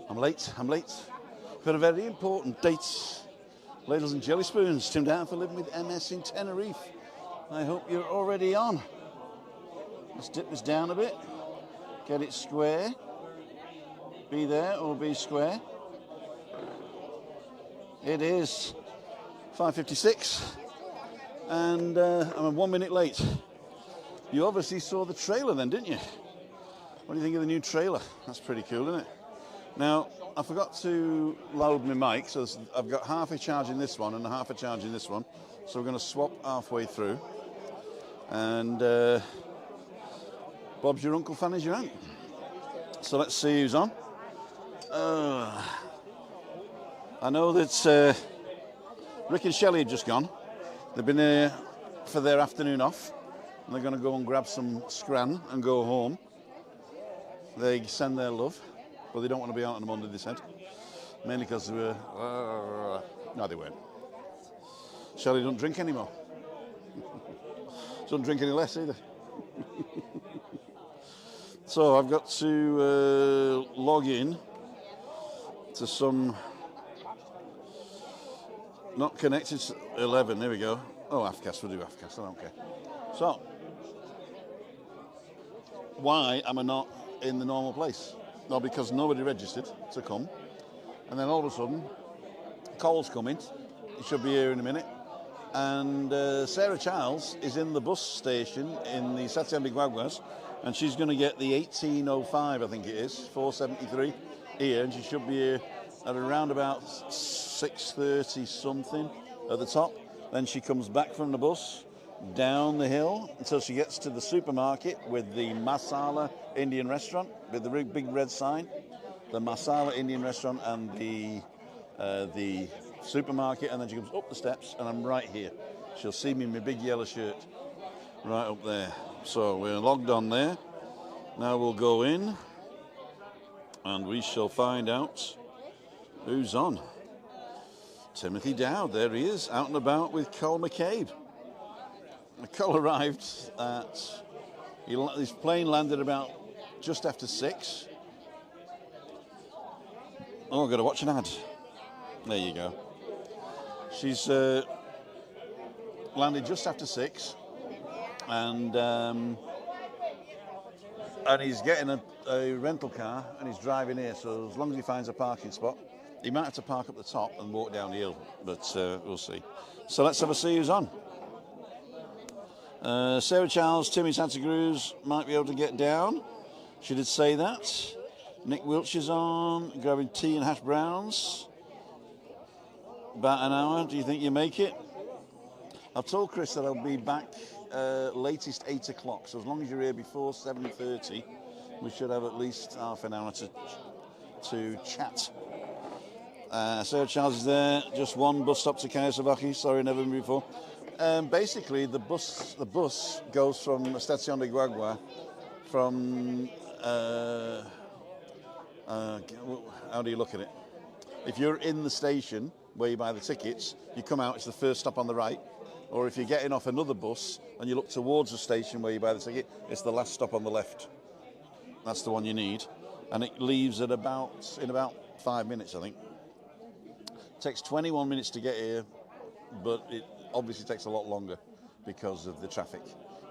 I'm late. Got a very important date. Ladles and jelly spoons. Tim Down for living with MS in Tenerife. I hope you're already on. Let's dip this down a bit. Get it square. Be there or be square. It is 5:56. And I'm 1 minute late. You obviously saw the trailer then, didn't you? What do you think of the new trailer? That's pretty cool, isn't it? Now, I forgot to load my mic, so I've got half a charge in this one and half a charge in this one. So we're going to swap halfway through. And Bob's your uncle, Fanny's your aunt. So let's see who's on. I know that Rick and Shelley have just gone. They've been here for their afternoon off. And they're going to go and grab some scran and go home. They send their love, but they don't want to be out on a Monday, they said. Mainly because they were... no, they weren't. Shelley don't drink anymore. Doesn't drink any less either. So I've got to log in to some... Not connected to 11, there we go. Oh, Afcast, we'll do Afcast, I don't care. So, why am I not in the normal place? Well, because nobody registered to come. And then all of a sudden, COL's coming. He should be here in a minute. And Sarah Charles is in the bus station in the Estación de Guaguas, and she's going to get the 1805, I think it is, 473 here, and she should be here at around about 6:30 something at the top. Then she comes back from the bus, down the hill until she gets to the supermarket with the Masala Indian restaurant with the big red sign. The Masala Indian restaurant and the supermarket, and then she comes up the steps and I'm right here. She'll see me in my big yellow shirt right up there. So we're logged on there. Now we'll go in and we shall find out who's on. Timothy Dowd, there he is, out and about with COL McCABE. COL arrived at, his plane landed about just after 6. Oh, I've got to watch an ad. There you go. She's landed just after 6, and he's getting a rental car, and he's driving here, so as long as he finds a parking spot, he might have to park up the top and walk down the hill, but we'll see. So let's have a see who's on. Sarah Charles, Timmy Santa Cruz might be able to get down. She did say that. Nick Wiltshire's on, grabbing tea and hash browns. About an hour. Do you think you make it? I've told Chris that I'll be back latest 8 o'clock. So as long as you're here before 7:30, we should have at least half an hour to chat. Sarah Charles is there. Just one bus stop to Kayasabaki. Sorry, never been before. Basically, the bus goes from Estación de Guagua from... how do you look at it? If you're in the station where you buy the tickets, you come out, it's the first stop on the right. Or if you're getting off another bus and you look towards the station where you buy the ticket, it's the last stop on the left. That's the one you need. And it leaves in about 5 minutes, I think. It takes 21 minutes to get here, but it obviously takes a lot longer because of the traffic.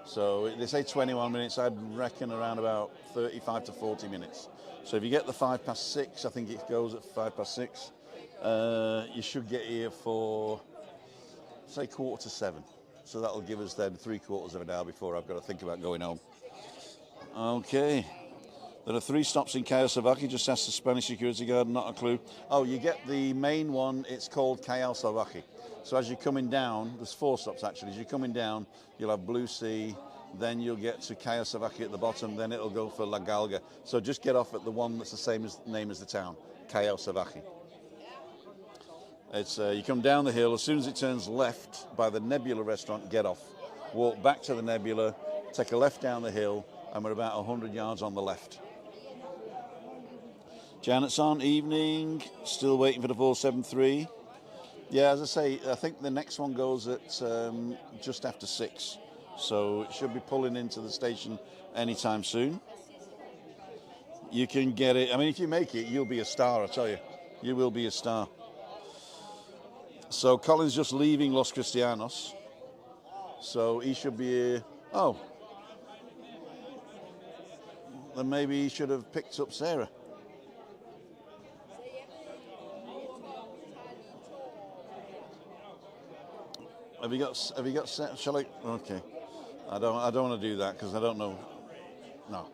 So they say 21 minutes, I'd reckon around about 35 to 40 minutes. So if you get the 6:05, I think it goes at 6:05, you should get here for, say, 6:45. So that'll give us then 3/4 of an hour before I've got to think about going home. Okay. There are 3 stops in Kayasabaki. Just ask the Spanish security guard, not a clue. Oh, you get the main one, it's called Kayasabaki. So as you're coming down, there's 4 stops actually. As you're coming down, you'll have Blue Sea, then you'll get to Kayasabaki at the bottom, then it'll go for La Galga. So just get off at the one that's the same name as the town, Kayasabaki. It's you come down the hill, as soon as it turns left by the Nebula restaurant, get off. Walk back to the Nebula, take a left down the hill, and we're about 100 yards on the left. Janet's on, evening, still waiting for the 473. Yeah, as I say, I think the next one goes at just after 6. So it should be pulling into the station anytime soon. You can get it. I mean, if you make it, you'll be a star, I tell you. You will be a star. So Colin's just leaving Los Cristianos. So he should be here. Oh. Then maybe he should have picked up Sarah. Have you got shall I? Okay. I don't want to do that because I don't know. No.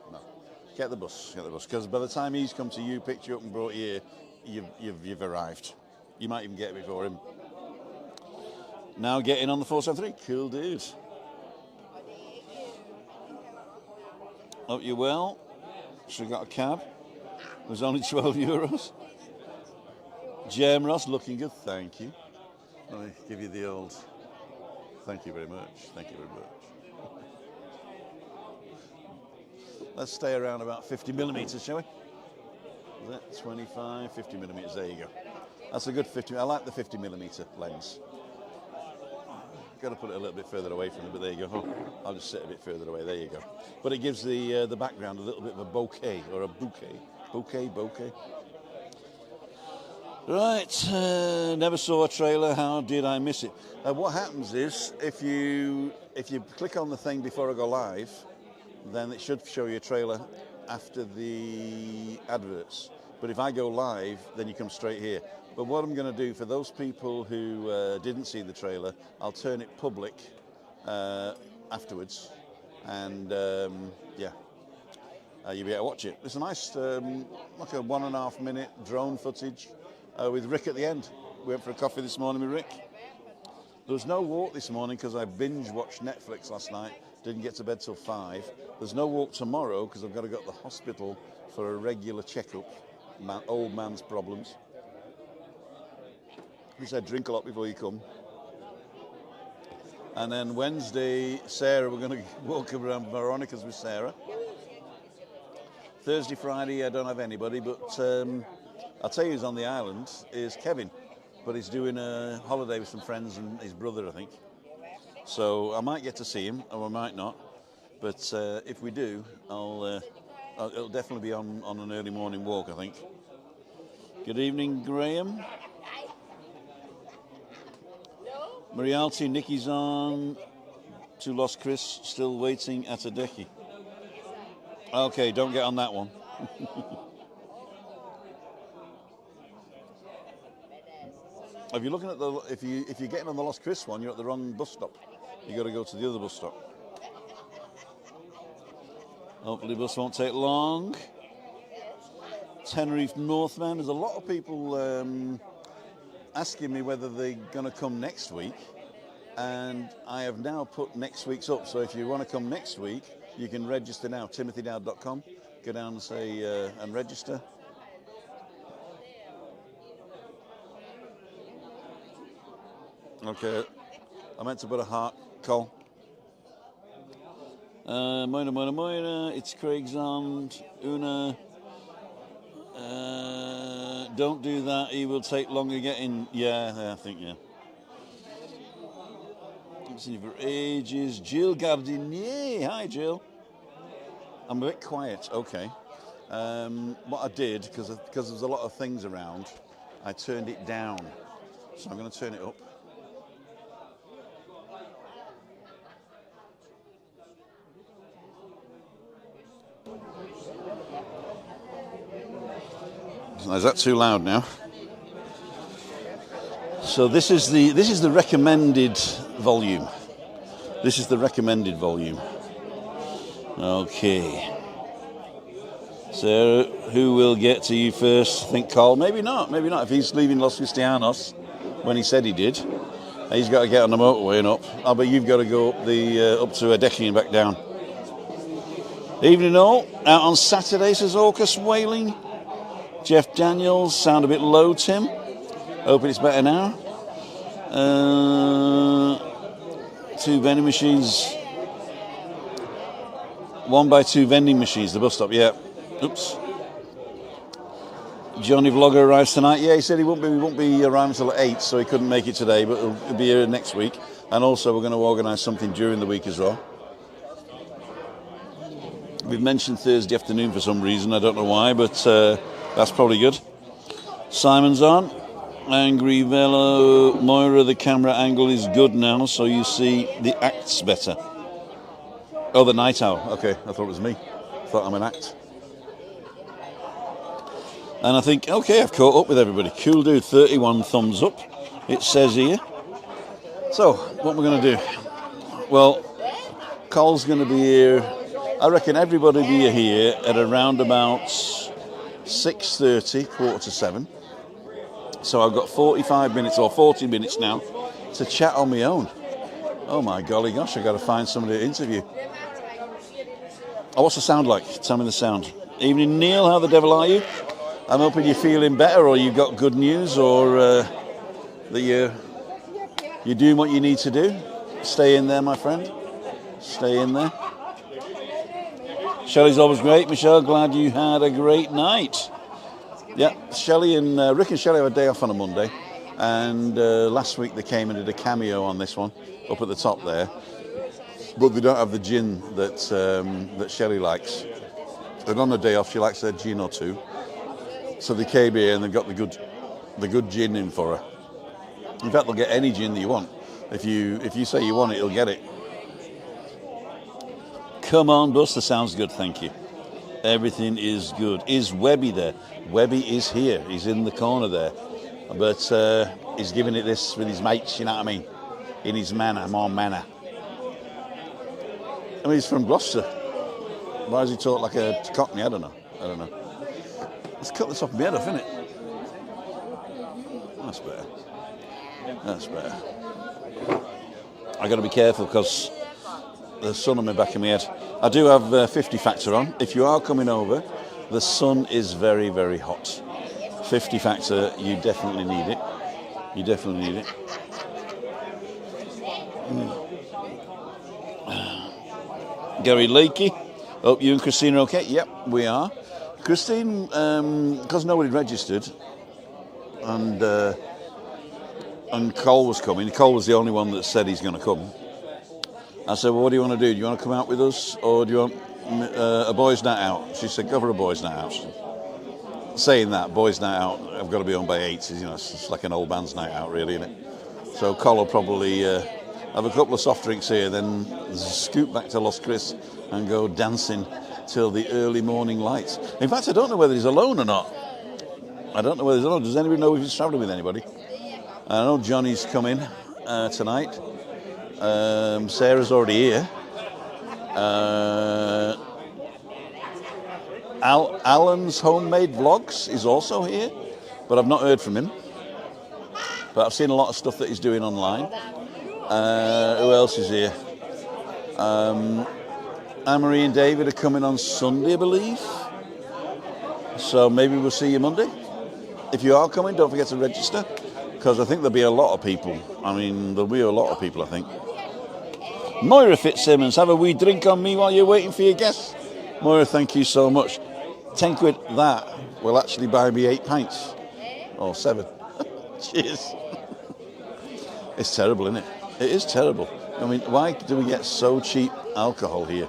Get the bus. Because by the time he's come to you, picked you up and brought you here, you've arrived. You might even get it before him. Now getting on the 473. Cool dude. Hope you're well. So we got a cab. It was only €12. Jem Ross, looking good, thank you. Let me give you the old thank you very much. Thank you very much. Let's stay around about 50 millimeters, shall we? Is that 25, 50 millimeters? There you go. That's a good 50. I like the 50 millimeter lens. Got to put it a little bit further away from it, but there you go. Oh, I'll just sit a bit further away. There you go. But it gives the background a little bit of a bokeh or a bouquet. Bokeh. Right. Never saw a trailer. How did I miss it? What happens is if you click on the thing before I go live, then it should show you a trailer after the adverts. But if I go live, then you come straight here. But what I'm going to do for those people who didn't see the trailer, I'll turn it public afterwards, and you'll be able to watch it. It's a nice, like a 1.5 minute drone footage with Rick at the end. We went for a coffee this morning with Rick. There was no walk this morning because I binge watched Netflix last night. Didn't get to bed till 5. There's no walk tomorrow because I've got to go to the hospital for a regular checkup. Old man's problems. He said drink a lot before you come. And then Wednesday, Sarah, we're going to walk around Veronica's with Sarah. Thursday, Friday, I don't have anybody, but I'll tell you who's on the island is Kevin. But he's doing a holiday with some friends and his brother, I think. So I might get to see him, or I might not. But if we do, it'll definitely be on an early morning walk, I think. Good evening, Graham. Marialty, Nicky's on to Los Chris, still waiting at a decky. Okay, don't get on that one. If you're looking at if you're getting on the Los Chris one, you're at the wrong bus stop. You got to go to the other bus stop. Hopefully, the bus won't take long. Tenerife Northman. There's a lot of people asking me whether they're going to come next week, and I have now put next week's up. So if you want to come next week, you can register now. TimothyDowd.com. Go down and say and register. Okay, I meant to put a heart, Cole. Moina, it's Craig's on. Una, don't do that, he will take longer getting. Yeah, I think, yeah. I've seen you for ages. Jill Gardinier, hi Jill. I'm a bit quiet, okay. What I did, because there's a lot of things around, I turned it down. So I'm going to turn it up. Is that too loud now? So this is the recommended volume. This is the recommended volume. Okay. So who will get to you first? I think COL. Maybe not. If he's leaving Los Cristianos when he said he did, he's got to get on the motorway and up. Oh, but you've got to go up to Adeki and back down. Evening all. Out on Saturday, says Orcus Whaling. Jeff Daniels, sound a bit low, Tim. Hoping it's better now. 2 vending machines. 1x2 vending machines, the bus stop, yeah. Oops. Johnny Vlogger arrives tonight. Yeah, he said he won't be arriving until 8, so he couldn't make it today, but he'll be here next week. And also we're going to organise something during the week as well. We've mentioned Thursday afternoon for some reason. I don't know why, but that's probably good. Simon's on. Angry Velo. Moira, the camera angle is good now, so you see the acts better. Oh, the night owl. Okay, I thought it was me. I thought I'm an act. And I think, okay, I've caught up with everybody. Cool dude, 31 thumbs up, it says here. So, what we're going to do? Well, COL's going to be here. I reckon everybody will be here at around about 6:30, 6:45. So I've got 45 minutes or 40 minutes now to chat on my own. Oh my golly gosh, I've got to find somebody to interview. Oh, what's the sound like? Tell me the sound. Evening, Neil, how the devil are you? I'm hoping you're feeling better, or you've got good news, or that you're doing what you need to do. Stay in there, my friend. Stay in there. Shelley's always great. Michelle, glad you had a great night. Yeah, Shelley and Rick and Shelley have a day off on a Monday, and last week they came and did a cameo on this one up at the top there. But they don't have the gin that Shelley likes. And on a day off, she likes her gin or two. So they came here and they've got the good gin in for her. In fact, they'll get any gin that you want. If you say you want it, you'll get it. Come on, Buster, sounds good, thank you. Everything is good. Is Webby there? Webby is here. He's in the corner there. But he's giving it this with his mates, you know what I mean? In his manner, more manner. I mean, he's from Gloucester. Why does he talk like a Cockney? I don't know. Let's cut the top of my head off, innit? That's better. That's better. I got to be careful because the sun on my back of my head. I do have 50 factor on. If you are coming over, the sun is very, very hot. 50 factor, you definitely need it. You definitely need it. Gary Lakey. Hope you and Christine are okay. Yep, we are. Christine, because nobody registered, and COL was coming. COL was the only one that said he's going to come. I said, well, what do you want to do? Do you want to come out with us, or do you want a boys' night out? She said, go for a boys' night out. Saying that, boys' night out, I've got to be on by 8. You know, it's like an old man's night out, really, isn't it? So COL will probably have a couple of soft drinks here, then scoot back to Los Cris and go dancing till the early morning light. In fact, I don't know whether he's alone or not. I don't know whether he's alone. Does anybody know if he's travelling with anybody? I know Johnny's coming tonight. Sarah's already here. Alan's Homemade Vlogs is also here, but I've not heard from him. But I've seen a lot of stuff that he's doing online. Who else is here? Anne-Marie and David are coming on Sunday, I believe. So maybe we'll see you Monday. If you are coming, don't forget to register, because I think there'll be a lot of people. I mean, there'll be a lot of people, I think. Moira Fitzsimmons, have a wee drink on me while you're waiting for your guests. Moira, thank you so much. 10 quid, that will actually buy me 8 pints. Or 7. Cheers. It's terrible, isn't it? It is terrible. I mean, why do we get so cheap alcohol here?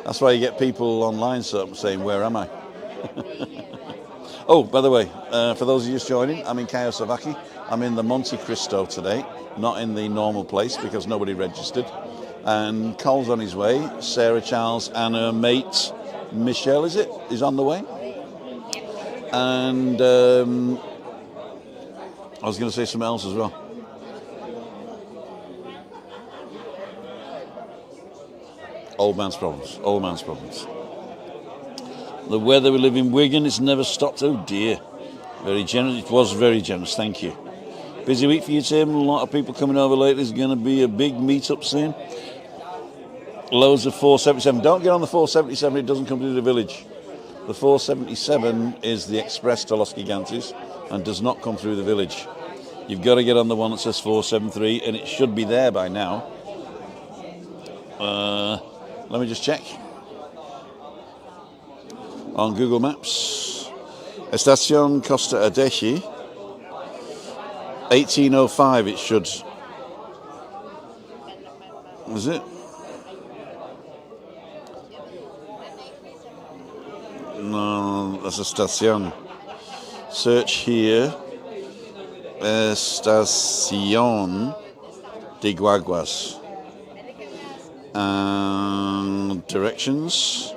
That's why you get people online saying, where am I? Oh, by the way, for those of you just joining, I'm in Cayo Savaki. I'm in the Monte Cristo today, not in the normal place because nobody registered. And COL's on his way. Sarah Charles and her mate, Michelle, is on the way. And I was going to say something else as well. Old man's problems. Old man's problems. The weather we live in Wigan, it's never stopped. Oh dear. Very generous. It was very generous. Thank you. Busy week for you, Tim. A lot of people coming over lately. There's going to be a big meetup soon. Loads of 477. Don't get on the 477. It doesn't come to the village. The 477 is the express to Los Gigantes and does not come through the village. You've got to get on the one that says 473, and it should be there by now. Let me just check. On Google Maps. Estación Costa Adeje. 1805 it should. Was it? No, that's a estación. Search here. Estación de Guaguas. And directions.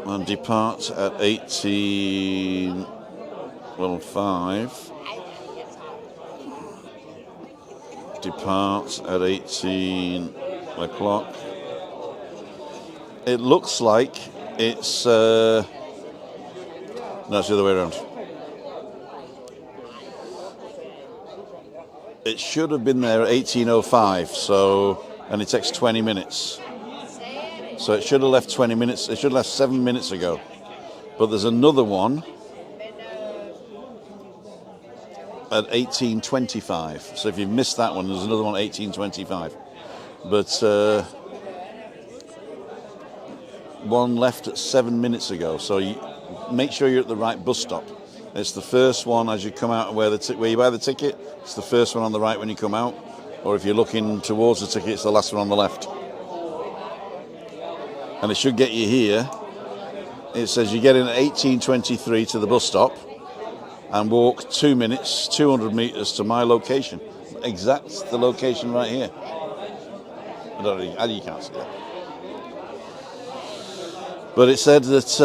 And depart at 18:5. Depart at 18 o'clock. It looks like it's no, it's the other way around. It should have been there at 18:05. So, and it takes 20 minutes. So it should have left 20 minutes. It should have left 7 minutes ago. But there's another one at 18:25. So if you've missed that one, there's another one at 18:25. But one left at 7 minutes ago. So you make sure you're at the right bus stop. It's the first one as you come out where you buy the ticket. It's the first one on the right when you come out. Or if you're looking towards the ticket, it's the last one on the left. And it should get you here. It says you get in at 18:23 to the bus stop and walk 2 minutes, 200 meters to my location. Exact the location right here. I don't know, you can't see that. But it said that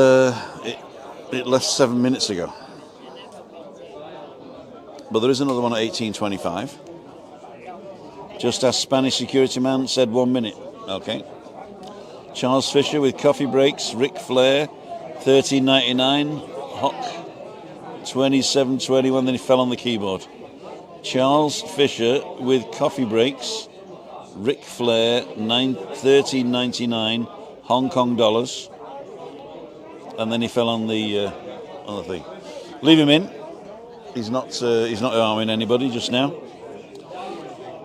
it left 7 minutes ago. But there is another one at 18:25. Just asked Spanish security man, said 1 minute. Okay. Charles Fisher with coffee breaks, Ric Flair, 13.99, Hock, 27.21, then he fell on the keyboard. Charles Fisher with coffee breaks, Ric Flair, 13.99, Hong Kong dollars, and then he fell on the thing. Leave him in. He's not harming anybody just now.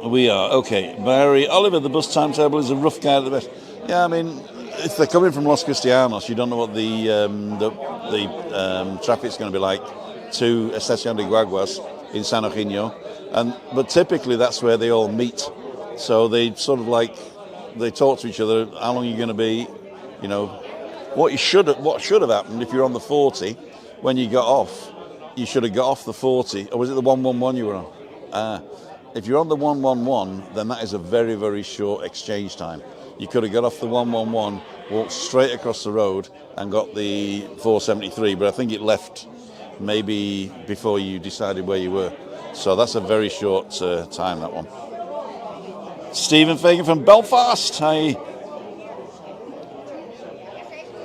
We are okay. Barry Oliver, the bus timetable is a rough guide at the best. Yeah, I mean, if they're coming from Los Cristianos, you don't know what the traffic's going to be like to Estación de Guaguas in San Eugenio, but typically that's where they all meet. So they sort of they talk to each other. How long are you going to be? You know, what should have happened if you're on the 40 when you got off? You should have got off the 40, or was it the 111 you were on? If you're on the 111, then that is a very, very short exchange time. You could have got off the 111, walked straight across the road and got the 473, but I think it left maybe before you decided where you were. So that's a very short time, that one. Stephen Fagan from Belfast. Hi.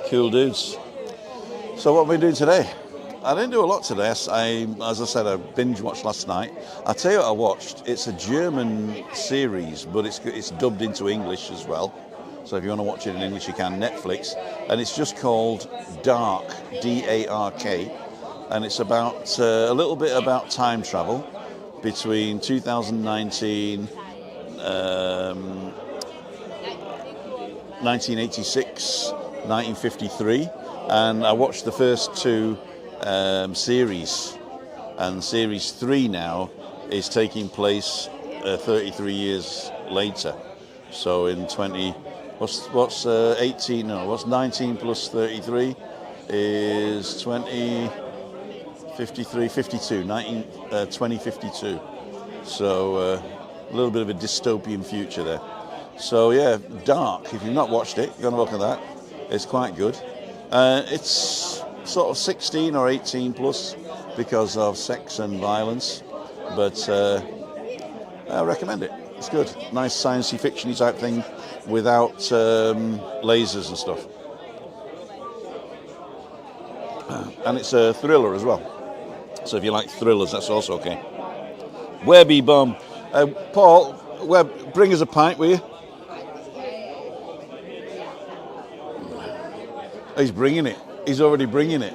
Cool dudes. So what are we doing today? I didn't do a lot today. As I said, I binge watched last night. I'll tell you what I watched. It's a German series, but it's dubbed into English as well. So if you want to watch it in English, you can. Netflix. And it's just called Dark, D-A-R-K. And it's about a little bit about time travel between 2019, 1986, 1953. And I watched the first two series, and series 3 now is taking place 33 years later. So in 19 plus 33 is 2052. So a little bit of a dystopian future there. So yeah, Dark. If you've not watched it, you're going to look at that. It's quite good. It's sort of 16 or 18 plus because of sex and violence, but I recommend it. It's good. Nice science-y fiction-y type thing without lasers and stuff. And it's a thriller as well. So if you like thrillers, that's also okay. Webby Bum. Paul, bring us a pint, will you? He's bringing it. He's already bringing it.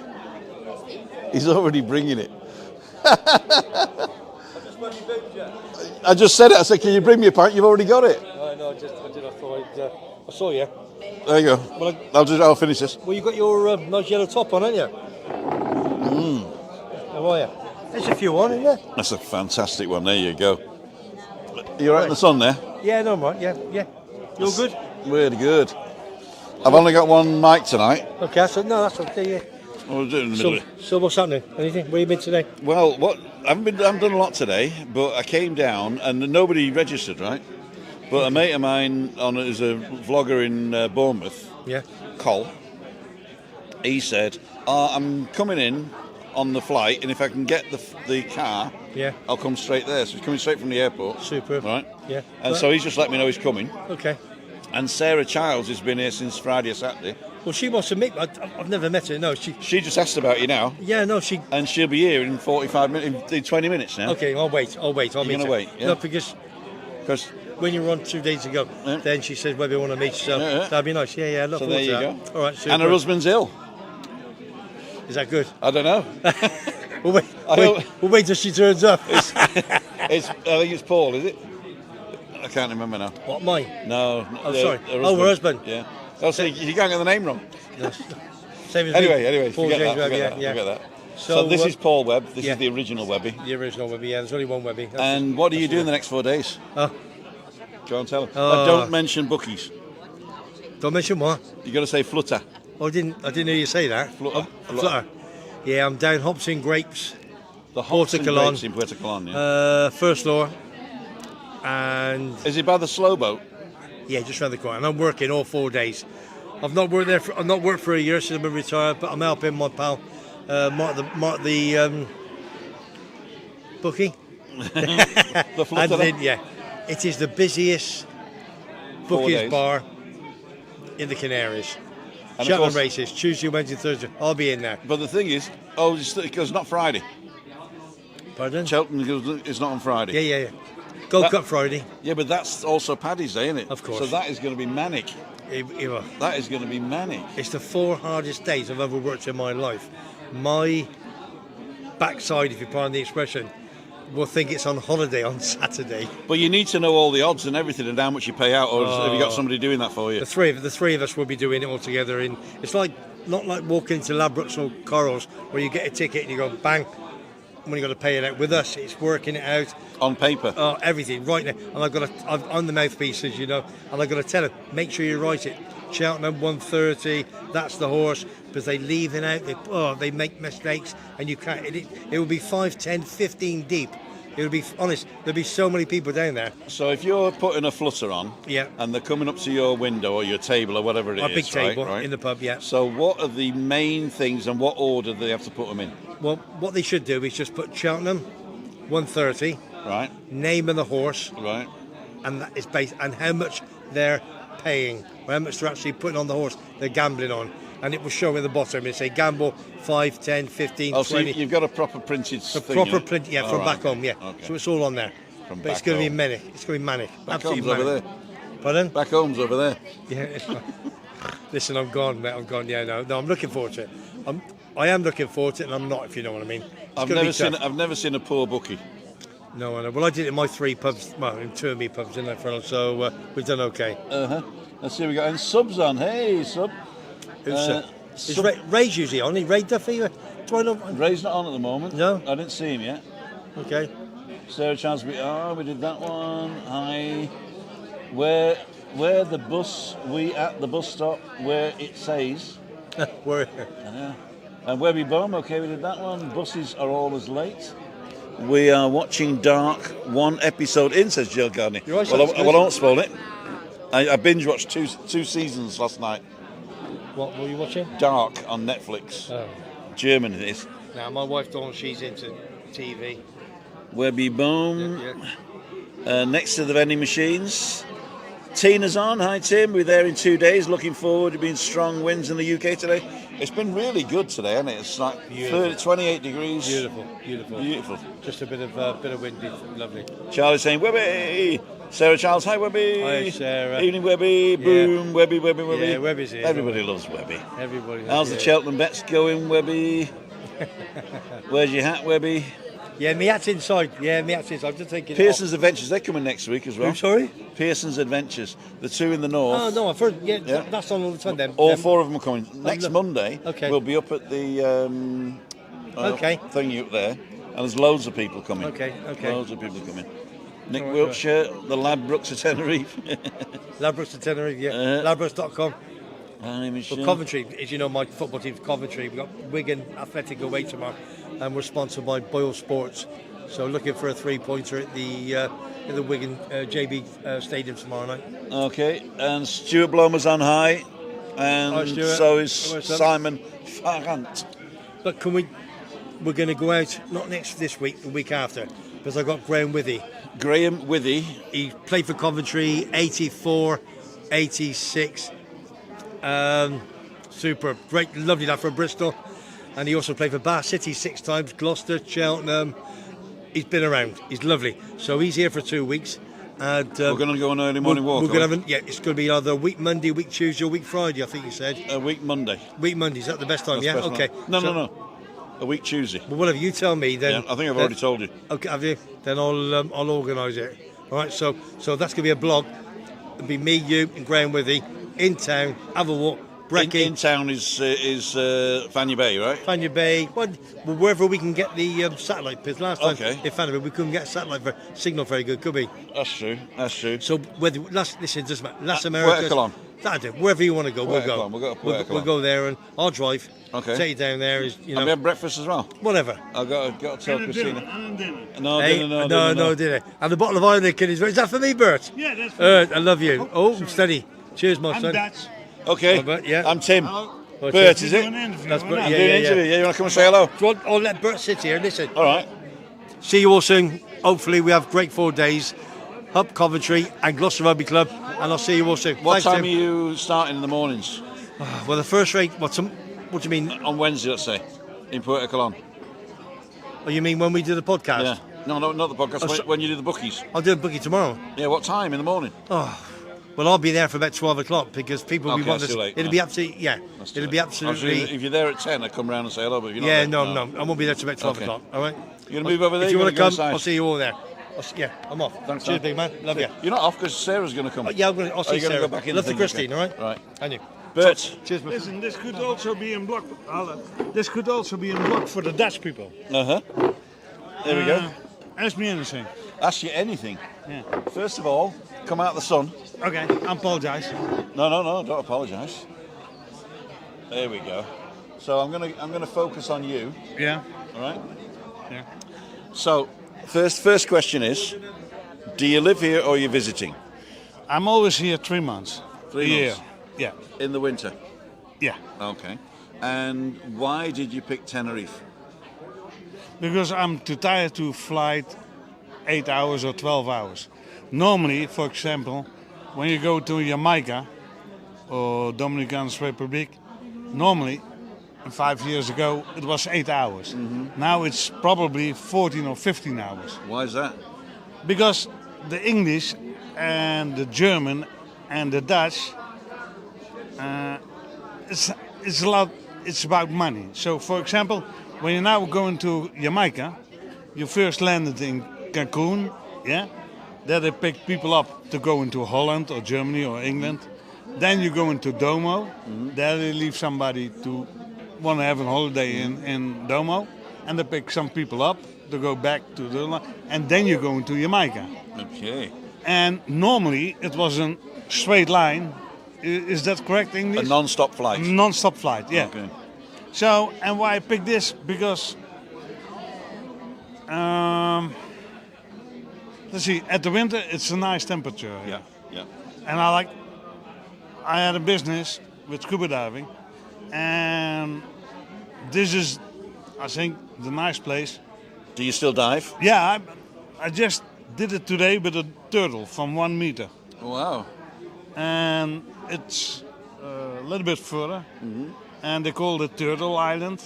I just said it. I said, can you bring me a pint? You've already got it. No, I thought I saw you. There you go. Well, I'll finish this. Well, you got your nice yellow top on, haven't you? How are you? There's a few on, isn't there? That's a fantastic one. There you go. You're out in the sun there? Yeah, no, I'm right. Yeah. You're good? Really good. I've only got one mic tonight. Okay, so no, that's okay. Yeah. We'll do it in the middle. So what's happening? Anything? Where you been today? Well, I haven't done a lot today, but I came down and nobody registered, right? But a mate of mine is a vlogger in Bournemouth, Yeah. COL. He said, I'm coming in on the flight, and if I can get the car, Yeah. I'll come straight there. So he's coming straight from the airport. Super. Right? Yeah. And so he's just let me know he's coming. Okay. And Sarah Childs has been here since Friday or Saturday. Well, she wants to meet. I've never met her. No, She just asked about you now. Yeah, no, she. And she'll be here in 45 minutes, in 20 minutes now. Okay, I'll wait. I'll You're meet gonna her. wait, yeah? No, because when you were on 2 days ago, Yeah. then she said whether you want to meet. So Yeah, yeah. that'd be nice. Yeah. Look So forward there you to go. that. All right. Super. And her husband's ill. Is that good? I don't know. We'll wait till she turns up. I think it's Paul, is it? I can't remember now. What, mine? No. Oh, sorry. Oh, her husband. Yeah. So you can't get the name wrong. Same as Anyway, Paul forget James that. Webb, Forget that. So, So this is Paul Webb. This yeah. is the original Webby. The original Webby, yeah. There's only one Webby. And what are you doing the next 4 days? Oh, Go on, tell them. Oh. Don't mention bookies. don't mention what? You got to say flutter. Oh, I didn't hear you say that. Flutter. Oh, flutter. Yeah, I'm down hops and grapes. The hops and Colon. grapes in Puerto Colon. Yeah. First floor. And Is it by the slow boat? yeah, just round the corner. And I'm working all 4 days. I've not worked there. I've not worked for a year since I've been retired, but I'm helping my pal Mark the bookie. The flutter. And then, yeah, it is the busiest 4 bookies days. bar in the Canaries. And of Cheltenham course- races, Tuesday, Wednesday, Thursday. I'll be in there. But the thing is, it's not Friday. Pardon? Cheltenham is not on Friday. Yeah. Gold That- Cup Friday. Yeah, but that's also Paddy's Day, isn't it? Of course. So that is going to be manic. That is going to be manic. It's the 4 hardest days I've ever worked in my life. My backside, if you pardon the expression, will think it's on holiday on Saturday. But you need to know all the odds and everything and how much you pay out, or have you got somebody doing that for you? The three of us will be doing it all together. It's not like walking into Ladbrokes or Corals where you get a ticket and you go bang. When you got to pay it out with us, it's working it out. On paper. Oh, everything right now, and I'm the mouthpiece, as you know, and I've got to tell them, make sure you write it. Cheltenham 130, that's the horse, because they leave it out. They make mistakes, and you can't. It will be 5, 10, 15 deep. It will be honest. There'll be so many people down there. So if you're putting a flutter on, Yeah. and they're coming up to your window or your table or whatever it is, Our big table right? in the pub, yeah. So what are the main things and what order do they have to put them in? Well, what they should do is just put Cheltenham 130, Right, name of the horse, right. and that is based and how much they're paying, or how much they're actually putting on the horse they're gambling on, and it will show at the bottom. It say gamble 5, 10, 15, Oh, 20. so you've got a proper printed The thing, proper yeah? print, yeah, All from right. back home, yeah. Okay. So it's all on there. From But it's back going to be home. manic. It's going to be manic. Back Absolutely home's manic. over there. Pardon? Back home's over there. Yeah. Listen, I'm gone, mate. I'm gone. Yeah, no, I'm looking forward to it. I am looking forward to it, and I'm not, if you know what I mean. It's I've gonna be tough. never seen a poor bookie. No, I know. Well, I did it in my 3 pubs, well, in 2 of me pubs, didn't I, Fernand? So we've done okay. Let's see, we got and subs on. Hey, sub. Is Ray's usually on? Is Ray Duffy? Do I know? Ray's not on at the moment. No? I didn't see him yet. Okay. Sarah Chance, we did that one. Hi. Where the bus? We at the bus stop where it says. Where? And Webby Bohm, okay, we did that one. Buses are always late. We are watching Dark, 1 episode in, says Jill Gardner. You're right, Well, that's I good. won't spoil it. I binge watched two seasons last night. What were you watching? Dark on Netflix. Oh. German it is. Now, my wife Dawn, she's into TV. Webby Bohm. Yeah. Next to the vending machines. Tina's on. Hi, Tim. We're there in 2 days. Looking forward to being strong winds in the UK today. It's been really good today, hasn't it? It's like 28 degrees. Beautiful. Just a bit of windy, lovely. Charlie saying, Webby! Sarah Charles, hi, Webby! Hi, Sarah. Evening, Webby. Boom, Webby. Yeah, Webby's here. Everybody loves Webby. Everybody. How's the Cheltenham bets going, Webby? Where's your hat, Webby? Yeah, me hat's inside. I'm just thinking. Pearson's Adventures, they're coming next week as well. I'm sorry? Pearson's Adventures, the 2 in the north. Oh, no, I've heard. Yeah, that's on all the time then. All 4 of them are coming. Next look. Monday, Okay. we'll be up at the Okay. thingy up there, and there's loads of people coming. Okay. Loads of people coming. Nick Wiltshire, the Ladbrokes of Tenerife. Ladbrokes of Tenerife, yeah. Ladbrokes.com. My name is Well, Coventry, as you know, my football team's Coventry. We've got Wigan Athletic away tomorrow, and we're sponsored by Boyle Sports. So looking for a 3-pointer at the Wigan JB Stadium tomorrow night. Okay, and Stuart Blomer's on high, and Hi, Stuart. so is Simon Farrant. But we're going to go out, not this week, the week after, because I've got Graham Withy. Graham Withy. He played for Coventry, 84, 86. Super, great, lovely lad from Bristol. And he also played for Bath City 6 times, Gloucester, Cheltenham. He's been around. He's lovely. So he's here for 2 weeks. And we're going to go on early morning walk. We're going to it's going to be either week Monday, week Tuesday, or week Friday, I think you said. Week Monday. Week Monday, is that the best time? That's yeah? best Okay. No. A week Tuesday. Well, whatever you tell me then. Yeah, I think I've already told you. Okay, have you? Then I'll organise it. All right, so that's going to be a blog. It'll be me, you, and Graham Withy in town, have a walk. In town is Fanny Bay, right? Fanny Bay, well, wherever we can get the satellite. Because last time in Fanny Bay we couldn't get satellite signal very good, could we? That's true. So listen, doesn't matter. Las Americas. That'll do. Wherever you want to go, we'll go. We'll go there, and I'll drive. Okay. Take you down there. And we have breakfast as well. Whatever. I've got to tell Christina. No dinner. And a bottle of Heineken is that for me, Bert? Yeah, that's for me. I love you. Oh, steady. Cheers, my son. Dutch. Okay. Yeah. I'm Tim. Hello. Bert, is it? That's Bert. I'm doing an interview. Yeah, you want to come and say hello? I'll let Bert sit here. Listen. All right. See you all soon. Hopefully we have great 4 days. Up Coventry and Gloucester Rugby Club, and I'll see you all soon. What time are you starting in the mornings? Well, the first rate. What do you mean? On Wednesday, let's say, in Puerto Colón. Oh, you mean when we do the podcast? Yeah. No, not the podcast. When you do the bookies. I'll do a bookie tomorrow. Yeah. What time in the morning? Oh. Well, I'll be there for about 12 o'clock because people will be wanting to. Late, it'll be absolutely, It'll be absolutely. If you're there at 10, I come round and say hello. But if you're not yeah, there, no, I won't be there till about 12 o'clock. All right. You're gonna move over there. If you want to come, inside? I'll see you all there. I'm off. Thanks, cheers, big man. Love you. You're not off because Sarah's going to come. I'll see Sarah. Go back in Love to Christine. All right. Right. And you. Bert. Cheers, man. Listen, this could also be in block. This could also be in block for the Dutch people. There we go. Ask me anything. Ask you anything. Yeah. First of all, come out of the sun. Okay, I apologize. No, don't apologise. There we go. So I'm gonna focus on you. Yeah. All right. Yeah. So first question is, do you live here or are you visiting? I'm always here 3 months. 3 months. Yeah. In the winter. Yeah. Okay. And why did you pick Tenerife? Because I'm too tired to fly 8 hours or 12 hours. Normally, for example, when you go to Jamaica or Dominican Republic, normally 5 years ago it was 8 hours. Now it's probably 14 or 15 hours. Why is that? Because the English and the German and the Dutch, it's about money. So, for example, when you're now going to Jamaica, you first landed in Cancun, yeah? There they pick people up to go into Holland or Germany or England. Then you go into Domo. There they leave somebody to want to have a holiday in Domo. And they pick some people up to go back to the... And then you go into Jamaica. Okay. And normally it was a straight line. Is that correct, English? A non-stop flight. Non-stop flight, yeah. Okay. So, and why I picked this? Because, let's see, at the winter it's a nice temperature. Yeah, yeah. And I had a business with scuba diving, and this is, I think, the nice place. Do you still dive? Yeah, I just did it today with a turtle from 1 meter. Wow. And it's a little bit further, and they call it Turtle Island.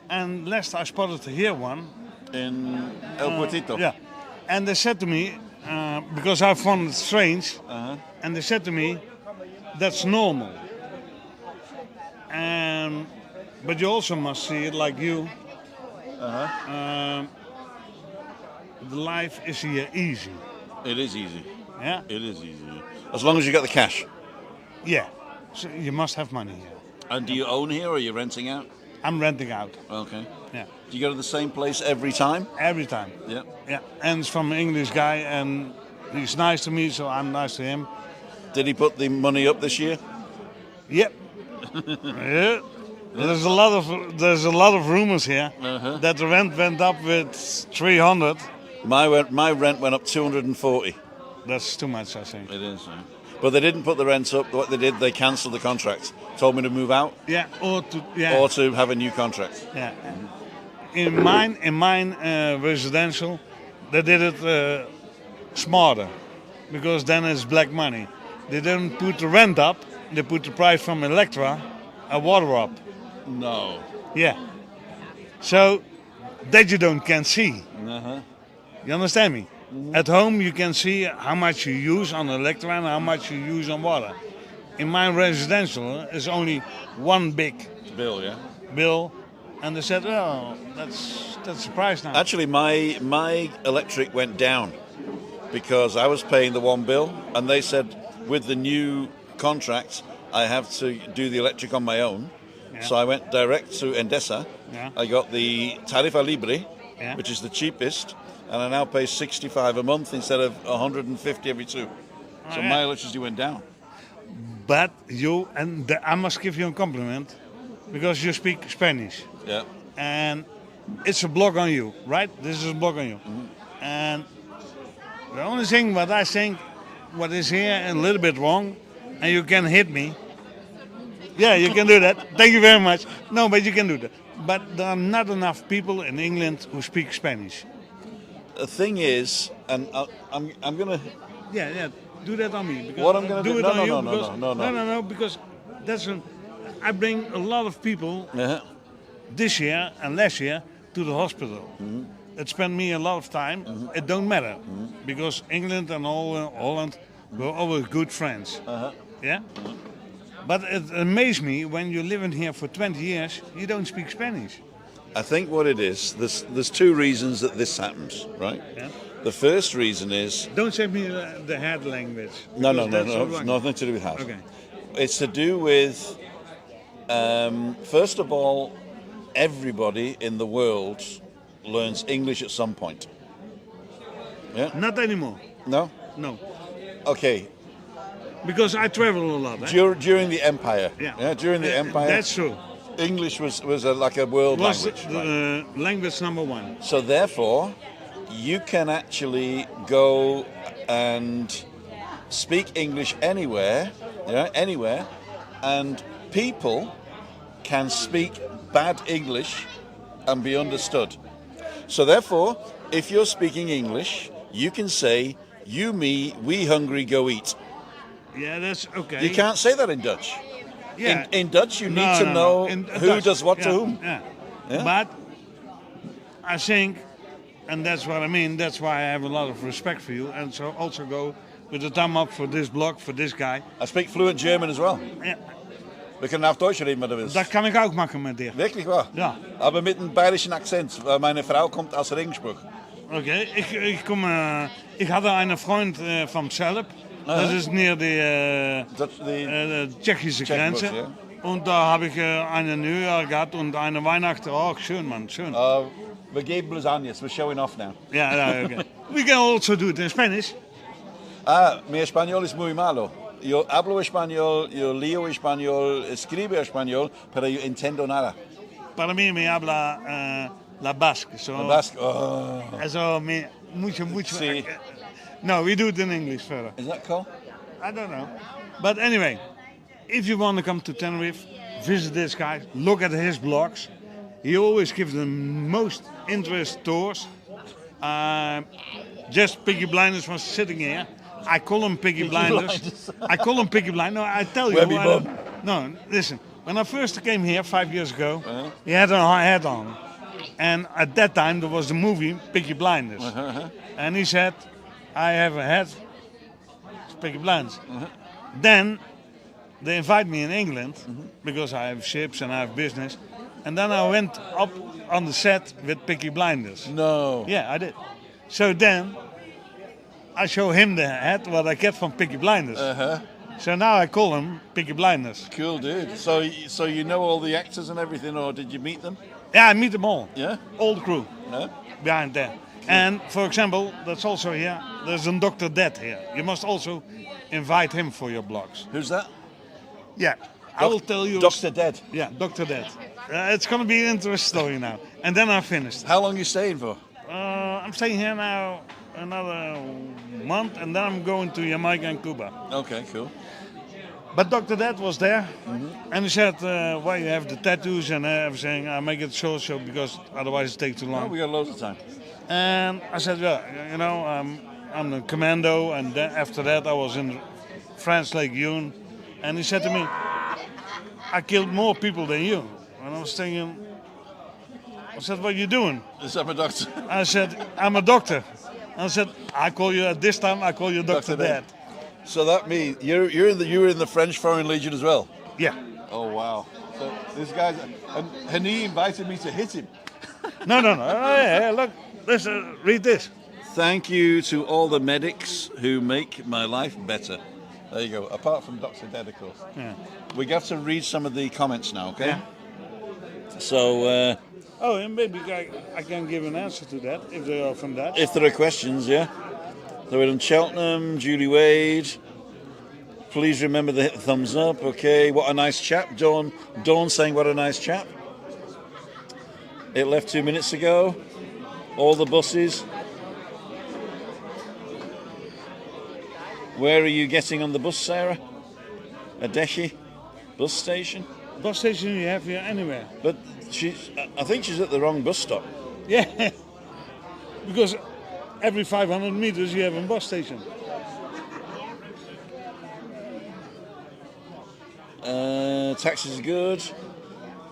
And last I spotted here one In El Puertito? Yeah, and they said to me, because I found it strange, and they said to me, that's normal. But you also must see it like you. The life is here easy. It is easy. Yeah? It is easy. As long as you got the cash. Yeah. So you must have money here. And do you own here or are you renting out? I'm renting out. Okay. Yeah, Do you go to the same place every time? every time. Yeah. Yeah, and it's from an English guy, and he's nice to me, so I'm nice to him. Did he put the money up this year? Yep. Yeah. There's a lot of rumors here that the rent went up with 300. My rent went up 240. That's too much, I think. It is. Yeah. But they didn't put the rent up. What they did, they cancelled the contract. Told me to move out Yeah, or to have a new contract. yeah. In mine residential, they did it smarter, because then it's black money. They didn't put the rent up. They put the price from Electra, water up. No. Yeah. So that you can't see. Uh-huh. You understand me? At home you can see how much you use on Electra and how much you use on water. In my residential, it's only one big Bill, yeah. bill, and they said, "Oh, that's the price now." Actually, my electric went down because I was paying the one bill, and they said with the new contract I have to do the electric on my own. Yeah. So I went direct to Endesa. Yeah. I got the Tarifa Libre, Yeah. which is the cheapest, and I now pay 65 a month instead of 150 every two. So yeah. my electricity went down. But I must give you a compliment, because you speak Spanish, Yeah. and it's a block on you, right? This is a block on you. And the only thing what I think, what is here a little bit wrong, and you can hit me. Yeah, you can do that. Thank you very much. No, but you can do that. But there are not enough people in England who speak Spanish. The thing is, and I'm gonna. Yeah, do that on me. Because What I'm gonna do- it no, on no, you no, no, because, no, no, no. because I bring a lot of people Uh-huh. this year and last year to the hospital. It spent me a lot of time. It don't matter, because England and Holland were always good friends. Yeah. But it amazed me when you're living here for 20 years, you don't speak Spanish. I think what it is, there's two reasons that this happens, right? Yeah. The first reason is Don't say me the head language. no, because that's so it's wrong. nothing to do with house. Okay. It's to do with, first of all, everybody in the world learns English at some point. Yeah? Not anymore. No? No. Okay. Because I travel a lot. During the empire. Yeah. During the empire, That's true. English was like a world Was language. Right? language number one. So therefore, you can actually go and speak English anywhere, anywhere, and people can speak bad English and be understood. So therefore, if you're speaking English, you can say, "You, me, we hungry, go eat." Yeah, that's okay. You can't say that in Dutch. Yeah. In Dutch, you need to No. know In who Dutch, does what to yeah, whom. Yeah. Yeah? But I think, and that's what I mean, that's why I have a lot of respect for you, and so also go with a thumb up for this blog, for this guy. I speak fluent German as well. Ja, Wir können auf Deutsch reden, wenn du willst. dat kan ik ook maken met dir. Wirklich wahr? Ja. Aber mit einem bayerischen Akzent, weil meine Frau kommt aus Regensburg. Okay, ich hatte einen Freund vom Celp, das ist near die tschechische Grenze. Ja. Und da habe ich eine Neujahr gehabt und eine Weihnachten. Oh, schön, Mann, schön. Wir geben Lasagnes, we're showing off now. Yeah, okay. We can also do it in Spanish. Mi español es muy malo. Yo hablo español, yo leo español, escribo español, pero yo entiendo nada. Para mí me habla la basque. So, Basque, oh. so mucho. Sí. No, we do it in English further. Is that cool? I don't know. But anyway, if you want to come to Tenerife, visit this guy, look at his blogs. He always gives the most interesting tours. Just Piggy Blinders was sitting here. I call him Piggy Blinders. I call him Piggy Blinders. No, I tell you. Webby Bum. No, listen. When I first came here 5 years ago, he had a hat on. And at that time, there was the movie Piggy Blinders. And he said, I have a hat, it's Piggy Blinders. Then they invite me in England, because I have ships and I have business. And then I went up on the set with Piggy Blinders. No. Yeah, I did. So then I show him the hat what I get from Piggy Blinders. So now I call them Peaky Blinders. Cool, dude. So you know all the actors and everything, or did you meet them? Yeah, I meet them all. Yeah. All the crew Yeah. behind there. And for example, that's also here. There's a Dr. Dead here. You must also invite him for your blogs. Who's that? Yeah, I will tell you. Dr. Dead. Yeah, Dr. Dead. It's going to be an interesting story now. And then I'm finished. How long are you staying for? I'm staying here now another month, and then I'm going to Jamaica and Cuba. Okay, cool. But Dr. Dead was there, and he said, "Why you have the tattoos and everything? I make it short, so because otherwise it takes too Oh, long." we got loads of time. And I said, "Yeah, you know, I'm a commando." And then after that, I was in France Lake Yun, and he said to me, "I killed more people than you." And I was thinking, I said, "What are you doing?" Is that my doctor? I said, "I'm a doctor." And I said, "I call you at this time. I call you Dr. Dead." So that means you were in the French Foreign Legion as well. Yeah. Oh wow! So this guy's and he invited me to hit him. No. Oh, yeah, look, listen, read this. Thank you to all the medics who make my life better. There you go. Apart from Dr. Dead, of course. Yeah. We have to read some of the comments now, okay? Yeah. So Oh, and maybe I can give an answer to that if they are from that. if there are questions, yeah. So we're in Cheltenham, Julie Wade. Please remember the hit thumbs up. Okay, what a nice chap. Dawn saying what a nice chap. It left 2 minutes ago. All the buses. Where are you getting on the bus, Sarah? Adeshi bus station? Bus station you have here anywhere. But I think she's at the wrong bus stop. Yeah. Because every 500 meters you have a bus station. Taxis are good.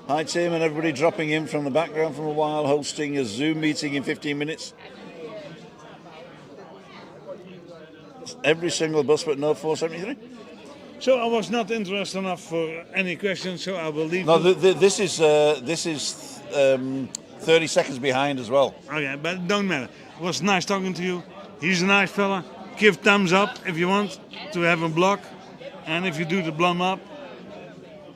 Hi Tim and everybody dropping in from the background from a while, hosting a Zoom meeting in 15 minutes. Every single bus but no 473? So I was not interested enough for any questions, so I will leave. No, you. this is 30 seconds behind as well. Okay, but it don't matter. It was nice talking to you. He's a nice fella. Give thumbs up if you want to have a blog. And if you do the blum up,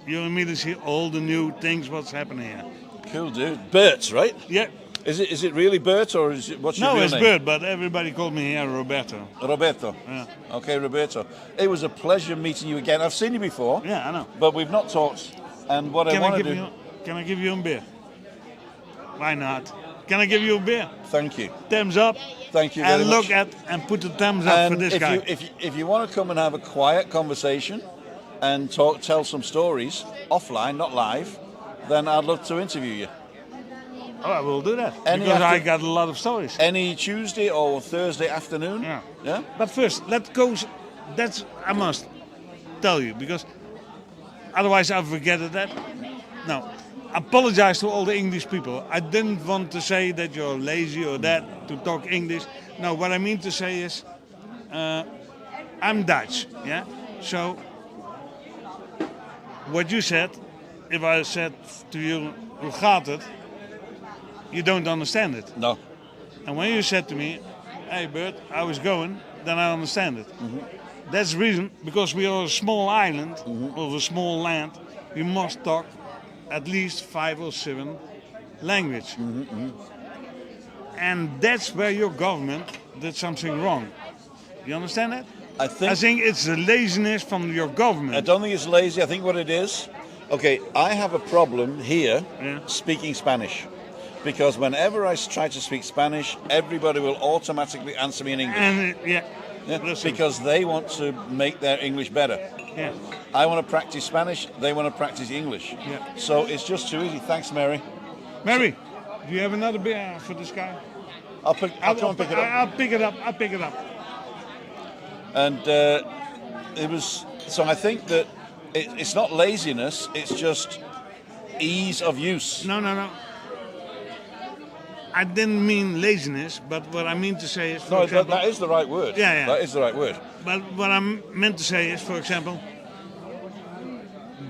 you'll immediately see all the new things what's happening here. Cool, dude. Bert, right? Yeah. Is it really Bert or is it what's your No, real it's name? Bert, but everybody called me here Roberto. Roberto. Yeah. Okay, Roberto. It was a pleasure meeting you again. I've seen you before. Yeah, I know. But we've not talked. And what I want to do. Can I give you a beer? Why not? Can I give you a beer? Thank you. Thumbs up. Thank you very and much. look at and put the thumbs up And for this if guy. if you want to come and have a quiet conversation and tell some stories offline, not live, then I'd love to interview you. Oh, I will do that. Any because I after- got a lot of stories. Any Tuesday or Thursday afternoon? Yeah. Yeah? But first, let's go. That's I must tell you because otherwise I forget that. No, apologize to all the English people. I didn't want to say that you're lazy or that to talk English. No, what I mean to say is, I'm Dutch. Yeah. So what you said, if I said to you, "Hoe gaat het?" you don't understand it. No. And when you said to me, "Hey Bert, I was going," then I understand it. That's the reason, because we are a small island, of a small land, we must talk at least 5 or 7 languages. And that's where your government did something wrong. You understand that? I I think it's the laziness from your I government. don't think it's lazy. I think what it is, okay, I have a problem here Yeah. speaking Spanish. Because whenever I try to speak Spanish, everybody will automatically answer me in English. And Yeah? listen. Because they want to make their English better. yeah. I want to practice Spanish, they want to practice English. Yeah. So it's just too easy. Thanks, Mary. Mary, do you have another beer for this guy? I'll come and pick it up. I'll pick it up. I'll pick it up. And it was, so I think that it's not laziness, it's just ease of use. No. I didn't mean laziness, but what I mean to say is, for No, example, that is the right word. Yeah. That is the right word. but what I meant to say is, for example,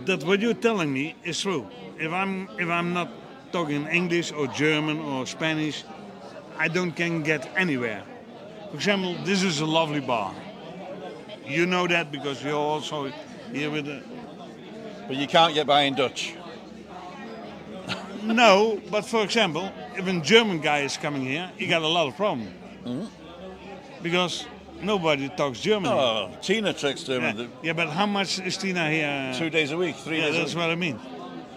that what you're telling me is true. If I'm not talking English or German or Spanish, I don't can get anywhere. For example, this is a lovely bar. You know that because you're also here with the... But you can't get by in Dutch. No, but for example, if a German guy is coming here, he got a lot of problem. Because nobody talks German. Oh, Tina tricks German. Yeah. Yeah, but how much is Tina here? 2 days a week, 3 days a week. That's what I mean.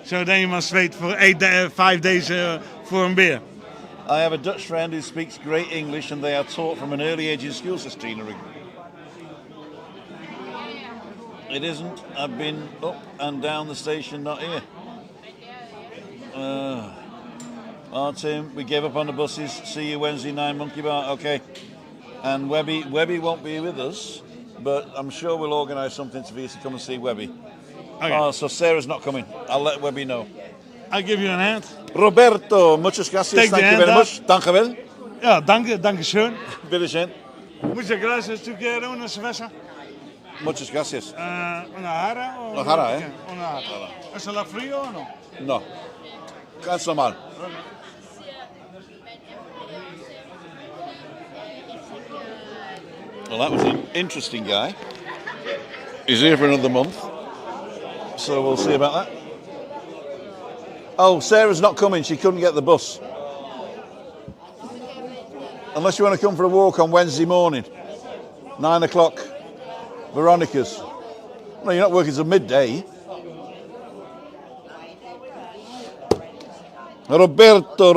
So then you must wait for 5 days for a beer. I have a Dutch friend who speaks great English and they are taught from an early age in school, says Tina. It isn't. I've been up and down the station, not here. Tim, we gave up on the buses. See you Wednesday, 9 Monkey Bar. Okay. And Webby won't be with us, but I'm sure we'll organise something for you to come and see Webby. Okay. Oh, so Sarah's not coming. I'll let Webby know. I'll give you a hand. Roberto, muchas gracias. Thank you very much. Danke wel. Ja, danke schön. Bitteschön. Muchas gracias. ¿Tú quieres una cerveza? Muchas gracias. Una jarra? Una jarra, ¿eh? Una jarra. ¿Es la frío o no? No. Ganz normal. Well, that was an interesting guy. He's here for another month. So we'll see about that. Oh, Sarah's not coming. She couldn't get the bus. Unless you want to come for a walk on Wednesday morning. 9 o'clock. Veronica's. No, you're not working till midday. Roberto.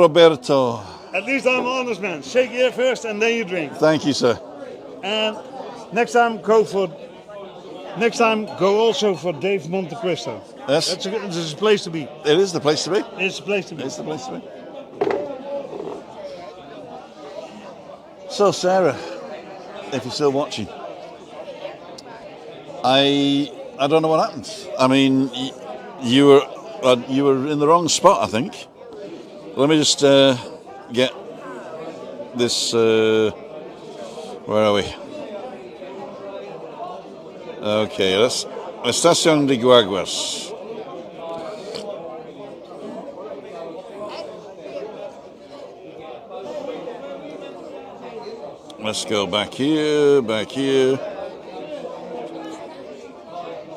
At least I'm honest, man. Shake here first and then you drink. Thank you, sir. And next time go also for Dave Montecristo. Yes. It's a place to be. It is the place to be. It's a place to be. It's the place to be. So, Sarah, if you're still watching, I don't know what happened. I mean, you were in the wrong spot, I think. Let me just get this. Where are we? Okay, that's Estación de Guaguas. Let's go back here.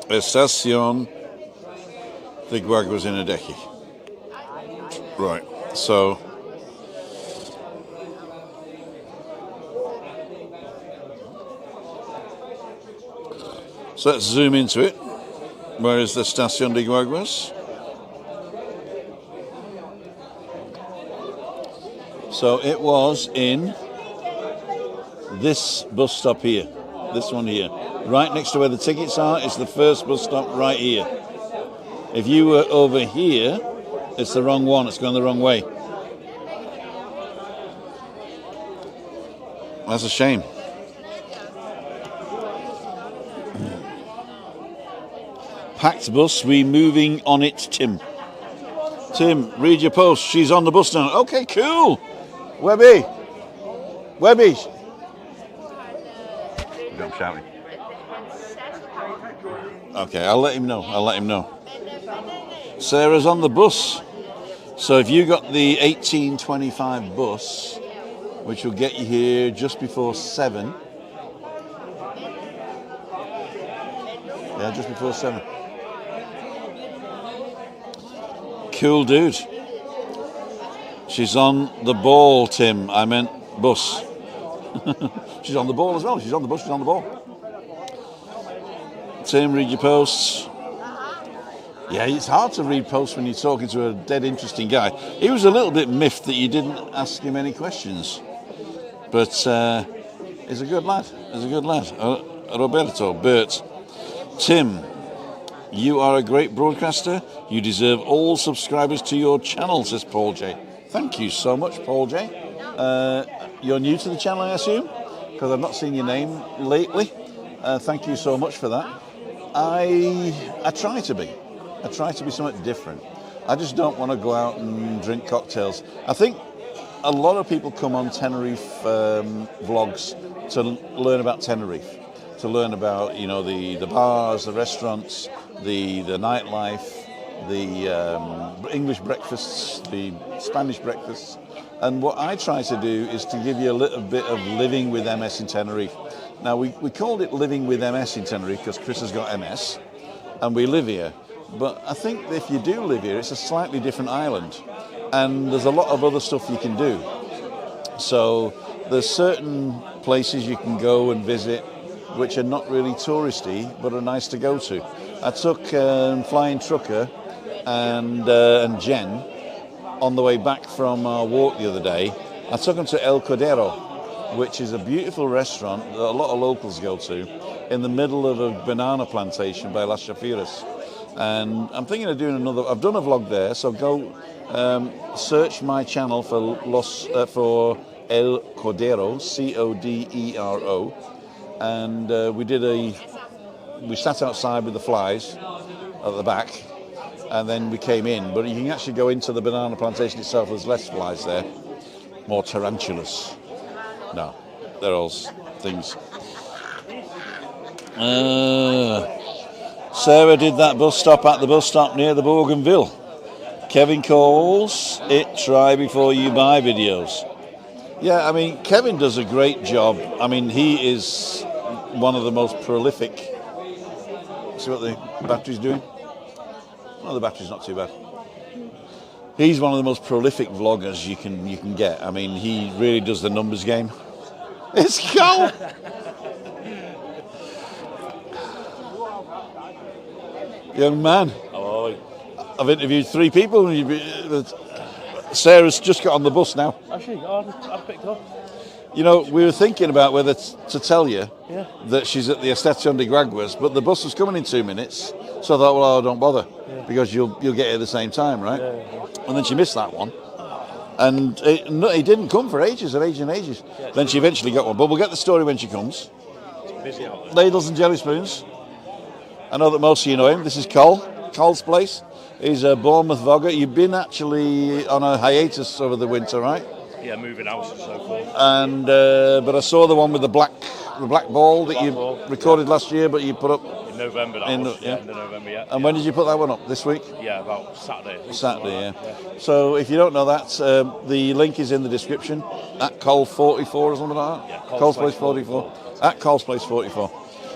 Estación de Guaguas in Adeki. Right, so let's zoom into it. Where is the Estación de Guaguas? So it was in this bus stop here, this one here. Right next to where the tickets are, it's the first bus stop right here. If you were over here, it's the wrong one, it's going the wrong way. That's a shame. Packed bus, we moving on it, Tim. Tim, read your post. She's on the bus now. Okay, cool. Webby. I'm shouting. Okay, I'll let him know. Sarah's on the bus. So if you got the 18:25 bus, which will get you here just before 7. Yeah, just before 7. Cool dude. She's on the ball, Tim. I meant bus. She's on the ball as well. She's on the bus, she's on the ball. Tim, read your posts. Yeah, it's hard to read posts when you're talking to a dead interesting guy. He was a little bit miffed that you didn't ask him any questions. But he's a good lad. Roberto, Bert. Tim, you are a great broadcaster. You deserve all subscribers to your channel, says Paul J. Thank you so much, Paul J. You're new to the channel, I assume, because I've not seen your name lately. Thank you so much for that. I try to be. I try to be somewhat different. I just don't want to go out and drink cocktails. I think a lot of people come on Tenerife vlogs to learn about Tenerife, to learn about, you know, the bars, the restaurants, the nightlife, the English breakfasts, the Spanish breakfasts. And what I try to do is to give you a little bit of living with MS in Tenerife. Now, we called it Living with MS in Tenerife because Chris has got MS, and we live here. But I think if you do live here, it's a slightly different island, and there's a lot of other stuff you can do. So there's certain places you can go and visit which are not really touristy, but are nice to go to. I took Flying Trucker and Jen on the way back from our walk the other day. I took them to El Cordero, which is a beautiful restaurant that a lot of locals go to in the middle of a banana plantation by Las Chafiras. And I'm thinking of doing another. I've done a vlog there, so go search my channel for El Cordero, Codero, and we sat outside with the flies at the back, and then we came in. But you can actually go into the banana plantation itself. There's less flies there, more tarantulas. No, they're all things. Sarah did that bus stop at the bus stop near the Bougainville. Kevin calls it try before you buy videos. Yeah, I mean, Kevin does a great job. I mean, he is one of the most prolific. See what the battery's doing? Oh, the battery's not too bad. He's one of the most prolific vloggers you can get. I mean, he really does the numbers game. It's cold. Young man. Hello. I've interviewed 3 people. Sarah's just got on the bus now. Actually, I picked up. You know, we were thinking about whether to tell you that she's at the Estación de Graguas, but the bus was coming in 2 minutes, so I thought, well, don't bother, because you'll get here at the same time, right? Yeah. And then she missed that one, and it didn't come for ages and ages. Then she eventually got one, but we'll get the story when she comes. It's busy out there. Ladles and jelly spoons. I know that most of you know him. This is Col. Col's place. He's a Bournemouth vlogger. You've been actually on a hiatus over the winter, right? Yeah, moving house and so forth. And but I saw the one with the black ball that you recorded last year, but you put up In November, end of November, yeah. And when did you put that one up? This week? Yeah, about Saturday. Saturday, yeah. So if you don't know that, the link is in the description at Col44 or something like that. Yeah, Col's Place 44. At Col's Place 44.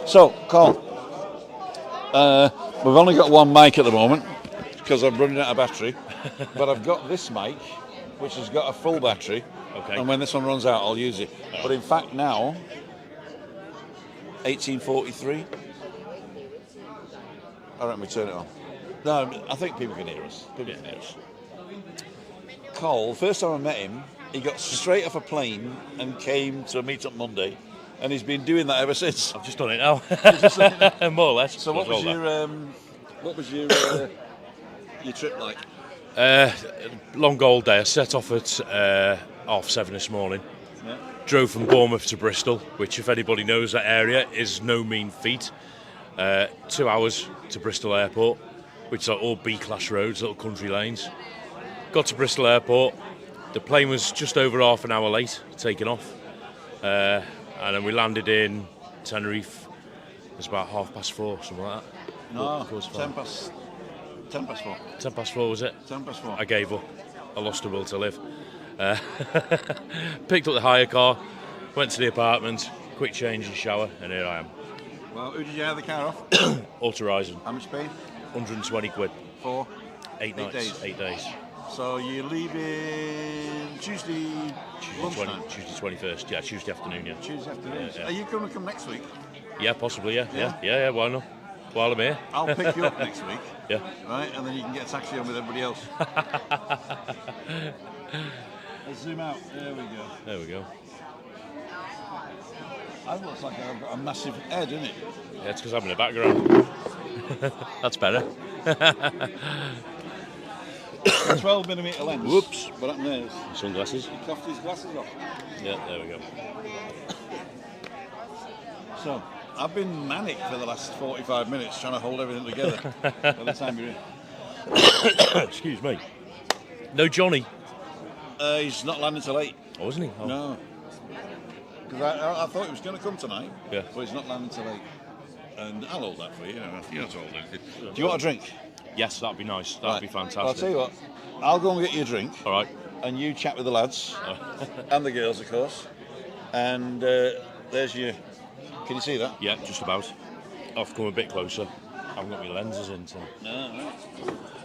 So, Col, we've only got one mic at the moment because I'm running out of battery, but I've got this mic, which has got a full battery. Okay. And when this one runs out, I'll use it. But in fact, now, 1843. I reckon we turn it on. No, I think people can hear us. People can hear us. Cole, first time I met him, he got straight off a plane and came to a Meetup Monday, and he's been doing that ever since. I've just done it now. More or less. So what was your trip like? Long old day. I set off at 7:30 this morning. Yeah. Drove from Bournemouth to Bristol, which, if anybody knows that area, is no mean feat. 2 hours to Bristol Airport, which is like all B-class roads, little country lanes. Got to Bristol Airport. The plane was just over half an hour late, taking off. And then we landed in Tenerife. It was about 4:30, something like that. No, 10 past 4. 10 past 4, was it? 10 past 4. I gave up. I lost the will to live. Picked up the hire car, went to the apartment, quick change and shower, and here I am. Well, who did you hire the car off? Auto Horizon. How much paid? 120 quid. For 8 nights. days. 8 days. So you're leaving Tuesday lunchtime? Tuesday 21st. Yeah, Tuesday afternoon, yeah. Tuesday afternoon. Yeah. Are you going to come next week? Yeah, possibly, yeah. Yeah? Yeah, why not? While I'm here. I'll pick you up next week. Yeah. Right, and then you can get a taxi on with everybody else. Let's zoom out. There we go. There we go. That looks like I've got a massive head, isn't it? Yeah, it's because I'm in the background. That's better. 12mm lens. Whoops. What happened there? Sunglasses. He coughed his glasses off. Yeah, there we go. So, I've been manic for the last 45 minutes trying to hold everything together by the time you're in. Excuse me. No Johnny. He's not landing till 8. Oh, wasn't he? Oh. No. Because I thought he was going to come tonight, Yeah. but he's not landing till 8. And I'll hold that for you, you're not holding anything. Do you want a drink? Yes, that'd be nice. That'd be fantastic. Well, I'll tell you what, I'll go and get you a drink. All right. And you chat with the lads and the girls, of course. And there's your Can you see that? Yeah, just about. I've come a bit closer. I haven't got my lenses in. So. No, right.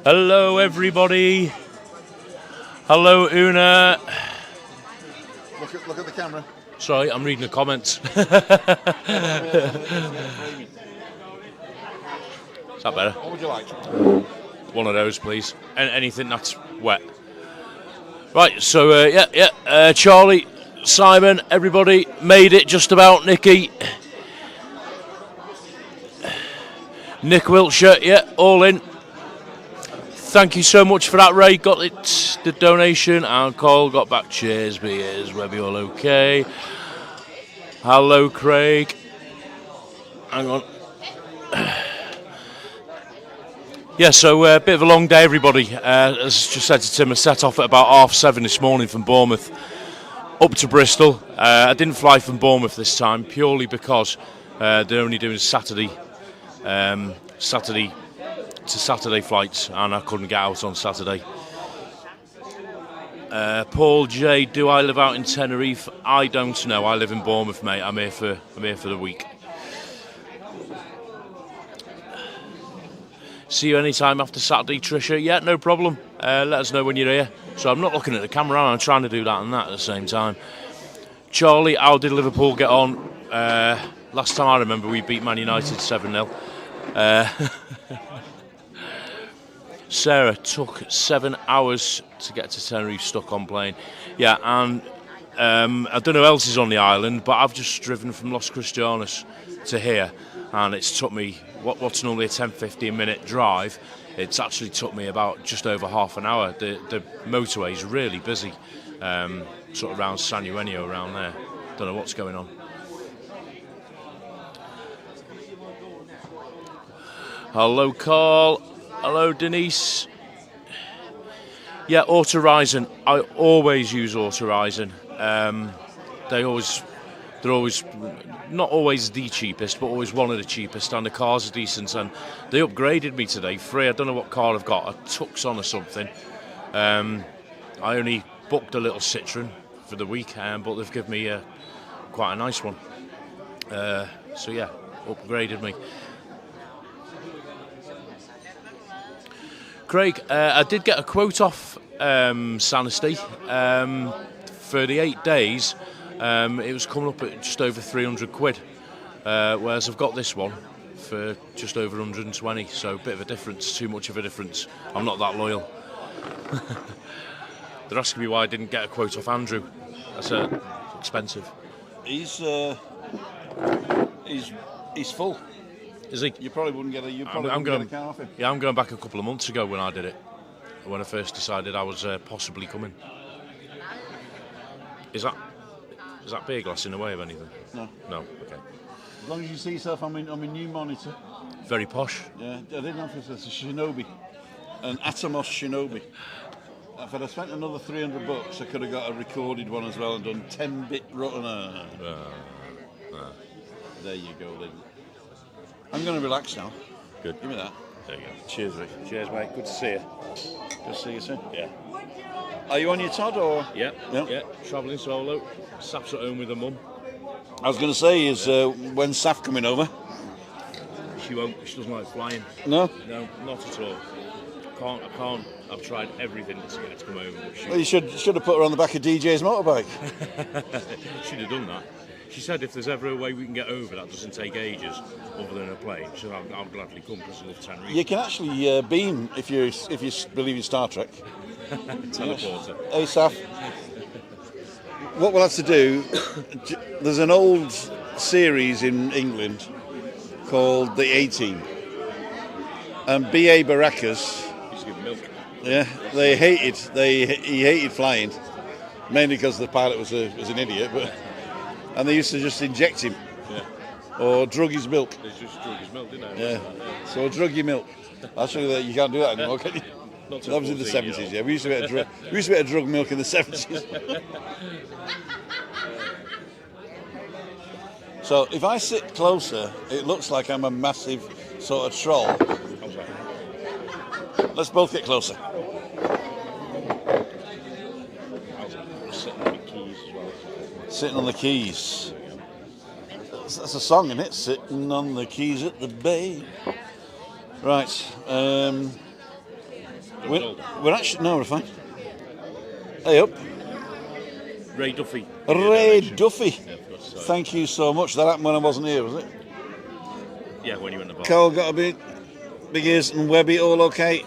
Hello, everybody. Hello, Una. Look at the camera. Sorry, I'm reading the comments. Is that better? What would you like? One of those, please. Anything that's wet. Right, so, Charlie, Simon, everybody made it just about. Nicky. Nick Wiltshire, yeah, all in. Thank you so much for that, Ray. Got it, the donation, and Cole got back. Cheers, beers. Webby, all okay. Hello, Craig. Hang on. Yeah, so a bit of a long day, everybody. As just said to Tim, I set off at about 7:30 this morning from Bournemouth up to Bristol. I didn't fly from Bournemouth this time purely because they're only doing Saturday to Saturday flights, and I couldn't get out on Saturday. Paul J, do I live out in Tenerife? I don't know. I live in Bournemouth, mate. I'm here for the week. See you anytime after Saturday, Trisha. Yeah, no problem. Let us know when you're here. So I'm not looking at the camera, I'm trying to do that and that at the same time. Charlie, how did Liverpool get on? Last time I remember, we beat Man United 7-0. Sarah, took 7 hours to get to Tenerife, stuck on plane. Yeah, and I don't know who else is on the island, but I've just driven from Los Cristianos to here, and it's took me what's normally a 10-15 minute drive. It's actually took me about just over half an hour. The motorway is really busy, sort of around San Eugenio, around there. Don't know what's going on. Hello, Carl. Hello, Denise. Yeah, Autorizon. I always use Autorizon. They're always not always the cheapest, but always one of the cheapest, and the cars are decent. And they upgraded me today, free. I don't know what car I've got, a Tucson or something. I only booked a little Citroen for the week, but they've given me quite a nice one. So yeah, upgraded me. Craig, I did get a quote off Sanesty for the 8 days. It was coming up at just over 300 quid, whereas I've got this one for just over 120, so a bit of a difference, too much of a difference. I'm not that loyal. They're asking me why I didn't get a quote off Andrew. That's expensive. He's full. Is he? You probably wouldn't get a. You probably wouldn't get a car off him. Yeah, I'm going back a couple of months ago when I did it. When I first decided I was possibly coming. Is that beer glass in the way of anything? No. No. Okay. As long as you see yourself on my new monitor. Very posh. Yeah, I didn't know if it's a Shinobi, an Atomos Shinobi. If I'd have spent another $300, I could have got a recorded one as well and done 10-bit rotten. There you go, then. I'm going to relax now. Good. Give me that. There you go. Cheers, Rick. Cheers, mate. Good to see you. Good to see you soon. Yeah. Are you on your Todd or? Yeah. Travelling solo. Saf's at home with her mum. I was going to say, is when's Saf coming over? She won't. She doesn't like flying. No? No, not at all. I can't. I've tried everything to get her to come over. But Well, you should have put her on the back of DJ's motorbike. She'd have done that. She said if there's ever a way we can get over that doesn't take ages, other than a plane, so I'll gladly come because I love Tenerife. You can actually beam if you believe in Star Trek. Teleporter. Hey, Saf. What we'll have to do, there's an old series in England called The A-Team. And B.A. Baracus, He's giving milk. yeah, he hated flying, mainly because the pilot was an idiot, and they used to just inject him, or drug his milk. They just drug his milk, didn't they? Yeah, so drug your milk. Actually, you can't do that anymore, can you? Not That was in the 70s, yeah. We used to get drug milk in the 70s. So if I sit closer, it looks like I'm a massive sort of troll. Let's both get closer. Sitting on the keys as well. Sitting on the keys. That's a song, isn't it? Sitting on the keys at the bay. Right. We're actually... No, we're fine. Hey up. Ray Duffy. Ray Duffy. Yeah, Thank you so much. That happened when I wasn't here, was it? Yeah, when you went to the bar. Cole got a big ears and Webby all okay?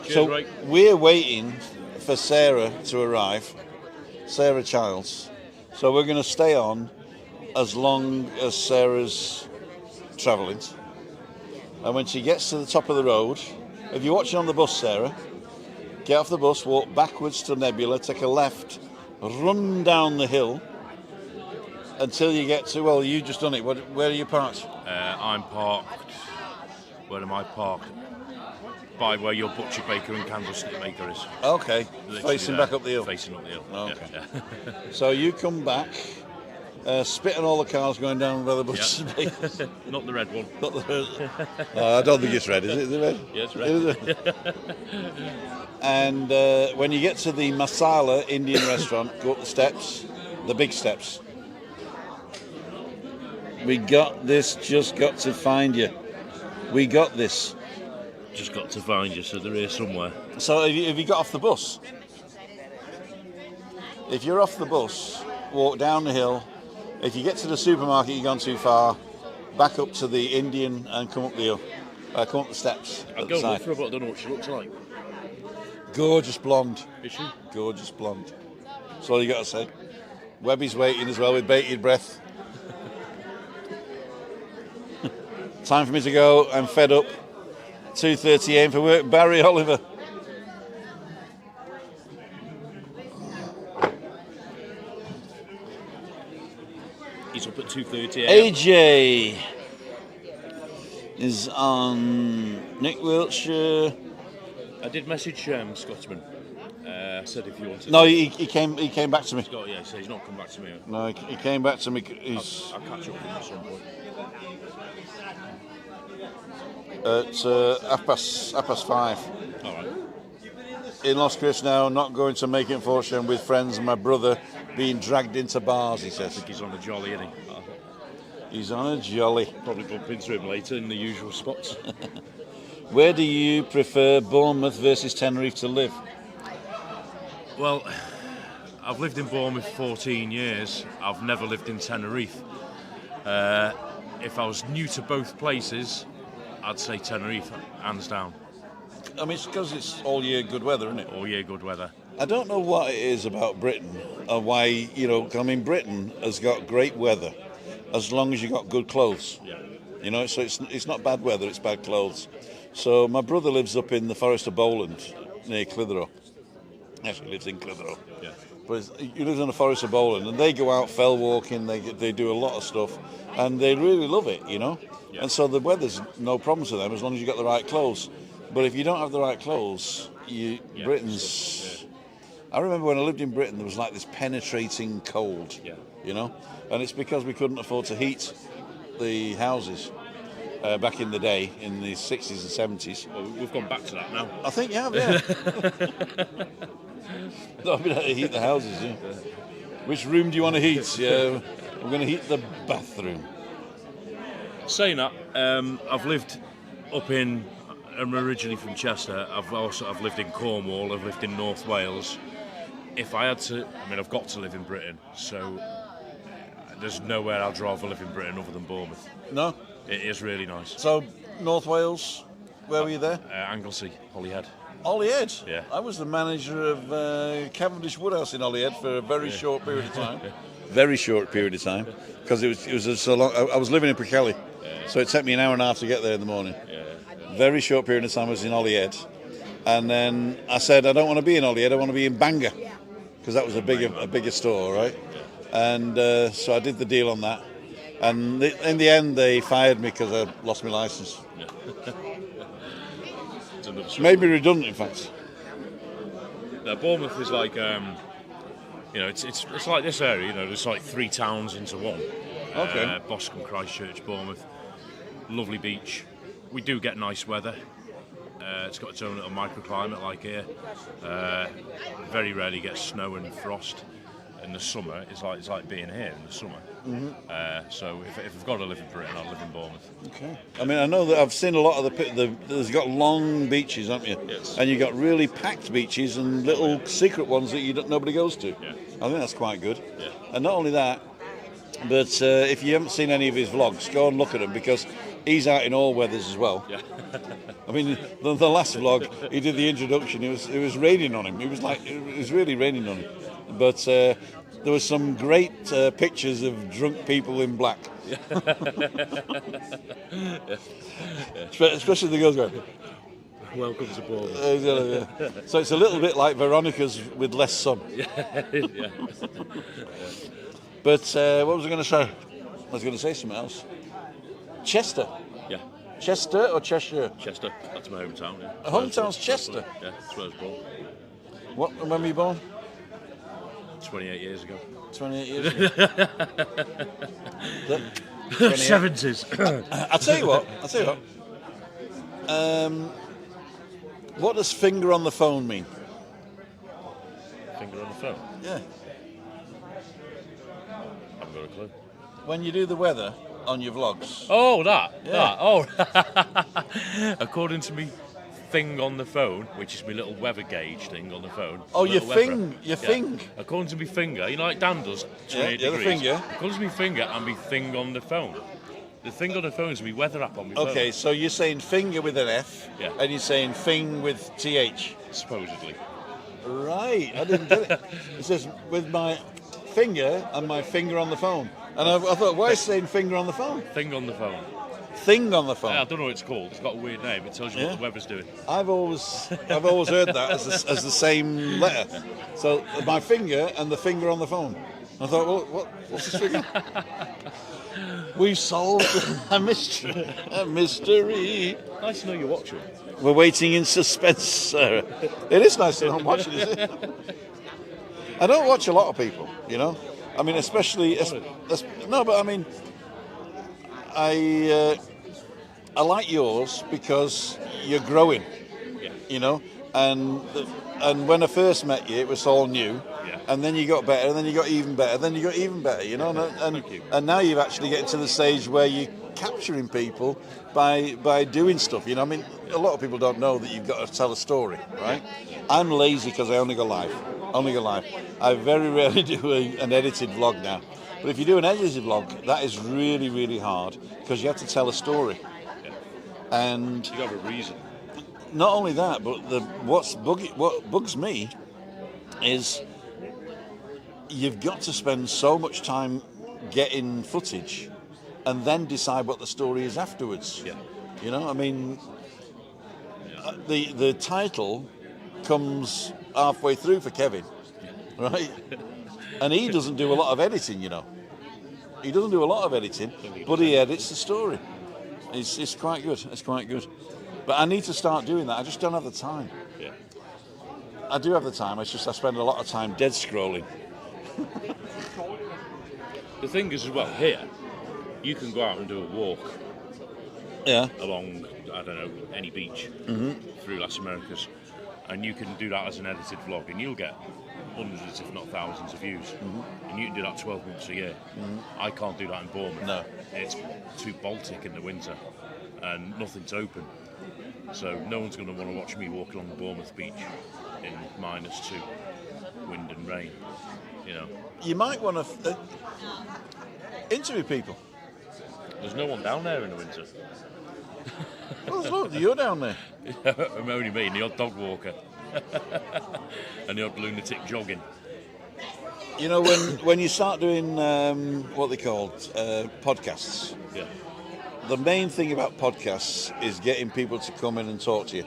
Cheers, So Ray. we're waiting for Sarah to arrive. Sarah Childs. So we're going to stay on as long as Sarah's travelling. And when she gets to the top of the road, if you're watching on the bus, Sarah, get off the bus, walk backwards to Nebula, take a left, run down the hill until you get to, well, you just done it. Where are you parked? I'm parked. Where am I parked? By where your butcher baker and candlestick maker is. Okay, Literally facing there, back up the hill. Facing up the hill. Okay. Yeah. So you come back, spit on all the cars going down where the bus Yeah. is. Not the red one. Not the I don't think it's red, is it? Is it red? Yeah, it's Is red. it? And when you get to the Masala Indian restaurant, go up the steps, the big steps. We got this, just got to find you. We got this. Just got to find you, so they're here somewhere. So have you got off the bus? If you're off the bus, walk down the hill. If you get to the supermarket, you've gone too far. Back up to the Indian and come up the hill. Come up the steps. I'd go look for her, but I don't know what she looks like. Gorgeous blonde. Is she? Gorgeous blonde. That's all you got to say. Webby's waiting as well with bated breath. Time for me to go. I'm fed up. 2:30 a.m. for work. Barry Oliver. He's up at 2:30 a.m. AJ is on Nick Wiltshire. I did message Scotsman. I said if you wanted. No, he came back to me. Yeah, so he's not come back to me. No, he came back to me. I'll catch up with him at some point. At half past 5. All right. In Los Chris now, not going to make it fortune with friends and my brother being dragged into bars, he I says. think he's on a jolly, isn't he? He's on a jolly. Probably bump into him later in the usual spots. Where do you prefer Bournemouth versus Tenerife to live? Well, I've lived in Bournemouth 14 years. I've never lived in Tenerife. If I was new to both places, I'd say Tenerife, hands down. I mean, it's because it's all year good weather, isn't it? All year good weather. I don't know what it is about Britain, or why, I mean, Britain has got great weather as long as you got good clothes. Yeah. So it's not bad weather, it's bad clothes. So my brother lives up in the Forest of Bowland, near Clitheroe. Actually lives in Clitheroe. Yeah. But he lives in the Forest of Bowland, and they go out fell walking, they do a lot of stuff, and they really love it, Yeah. And so the weather's no problem to them as long as you got the right clothes. But if you don't have the right clothes, Britain's... I remember when I lived in Britain, there was like this penetrating cold, and it's because we couldn't afford to heat the houses back in the day, in the 60s and 70s. Well, we've gone back to that now. I think you have, yeah. No, we don't heat the houses, yeah. Which room do you want to heat? Yeah, we're going to heat the bathroom. Saying that, I've lived up in... I'm originally from Chester. I've lived in Cornwall. I've lived in North Wales. If I had to, I've got to live in Britain. So there's nowhere I'd rather live in Britain other than Bournemouth. No, it is really nice. So North Wales, where were you there? Anglesey, Holyhead. Holyhead. Yeah. I was the manager of Cavendish Woodhouse in Holyhead for a very short period of time. Very short period of time, because it was so long. I was living in Pwllheli, so it took me an hour and a half to get there in the morning. Very short period of time I was in Holyhead, and then I said I don't want to be in Holyhead, I want to be in Bangor, because that was a bigger store, right? And so I did the deal on that, and in the end they fired me because I lost my license. Made me redundant, in fact. Now, Bournemouth is like, it's like this area. There's like 3 towns into one. Okay. Boscombe, Christchurch, Bournemouth. Lovely beach. We do get nice weather. It's got its own little microclimate like here. Very rarely gets snow and frost. in the summer, it's like being here in the summer. So if I've got to live in Britain, I'll live in Bournemouth. Okay. I mean, I know that I've seen a lot of there's got long beaches, haven't you? Yes. And you've got really packed beaches and little secret ones that nobody goes to. Yeah. I think that's quite good. Yeah. And not only that, but if you haven't seen any of his vlogs, go and look at them because he's out in all weathers as well. Yeah. I mean, the last vlog, he did the introduction. It was raining on him. It was really raining on him. But there was some great pictures of drunk people in black. Especially the girls going, Welcome to Bournemouth. yeah. So it's a little bit like Veronica's with less sun. Yeah. But what was I going to say? I was going to say something else. Chester. Yeah. Chester or Cheshire? Chester. That's my hometown. Yeah. Hometown's Chester. Yeah, that's where I was born. When were you born? 28 years ago. 28 years ago. 70s. I'll tell you what. What does finger on the phone mean? Finger on the phone? Yeah. I haven't got a clue. When you do the weather on your vlogs. Oh, that. Yeah. Oh. According to me thing on the phone, which is my little weather gauge thing on the phone. Oh, your little weather. thing. According to me finger, you know, like Dan does, 28 the degrees. finger. According to me finger and me thing on the phone. The thing on the phone is me weather app on my phone. Okay, so you're saying finger with an F, Yeah. and you're saying thing with TH. Supposedly. Right, I didn't get it. It says with my finger and my finger on the phone. And I thought, why is it saying finger on the phone? Thing on the phone. Thing on the phone. I don't know what it's called. It's got a weird name. It tells you what the weather's doing. I've always heard that as the same letter. So my finger and the finger on the phone. I thought, well, what's this figure? We've solved a mystery. A mystery. Nice to know you're watching. We're waiting in suspense, Sarah. It is nice to not watch it, isn't it? I don't watch a lot of people, you know. I mean, especially no, but I mean, I like yours because you're growing, you know. And when I first met you, it was all new. And then you got better, and then you got even better, then you got even better, you know. And now you've actually getting to the stage where you're capturing people by doing stuff, you know. I mean, a lot of people don't know that you've got to tell a story, right? I'm lazy because I only go live. I very rarely do an edited vlog now. But if you do an edited vlog, that is really, really hard because you have to tell a story. And You got a reason. not only that, but what bugs me is you've got to spend so much time getting footage and then decide what the story is afterwards. Yeah. You know, I mean, the title comes halfway through for Kevin, right? And he doesn't do a lot of editing, you know. He doesn't do a lot of editing, but he edits the story. It's quite good. It's quite good. But I need to start doing that. I just don't have the time. Yeah. I do have the time. It's just I spend a lot of time dead scrolling. The thing is, as well, here, you can go out and do a walk Yeah. along, I don't know, any beach through Las Americas, and you can do that as an edited vlog, and you'll get hundreds, if not thousands, of views. And you can do that 12 months a year. I can't do that in Bournemouth. No. It's too Baltic in the winter, and nothing's open. So no one's going to want to watch me walk along the Bournemouth beach in -2 wind and rain. You know, You might want to interview people. there's no one down there in the winter. Well, look, you're down there. I'm only me and the odd dog walker and the odd lunatic jogging. You know, when you start doing what they call podcasts, Yeah. the main thing about podcasts is getting people to come in and talk to you.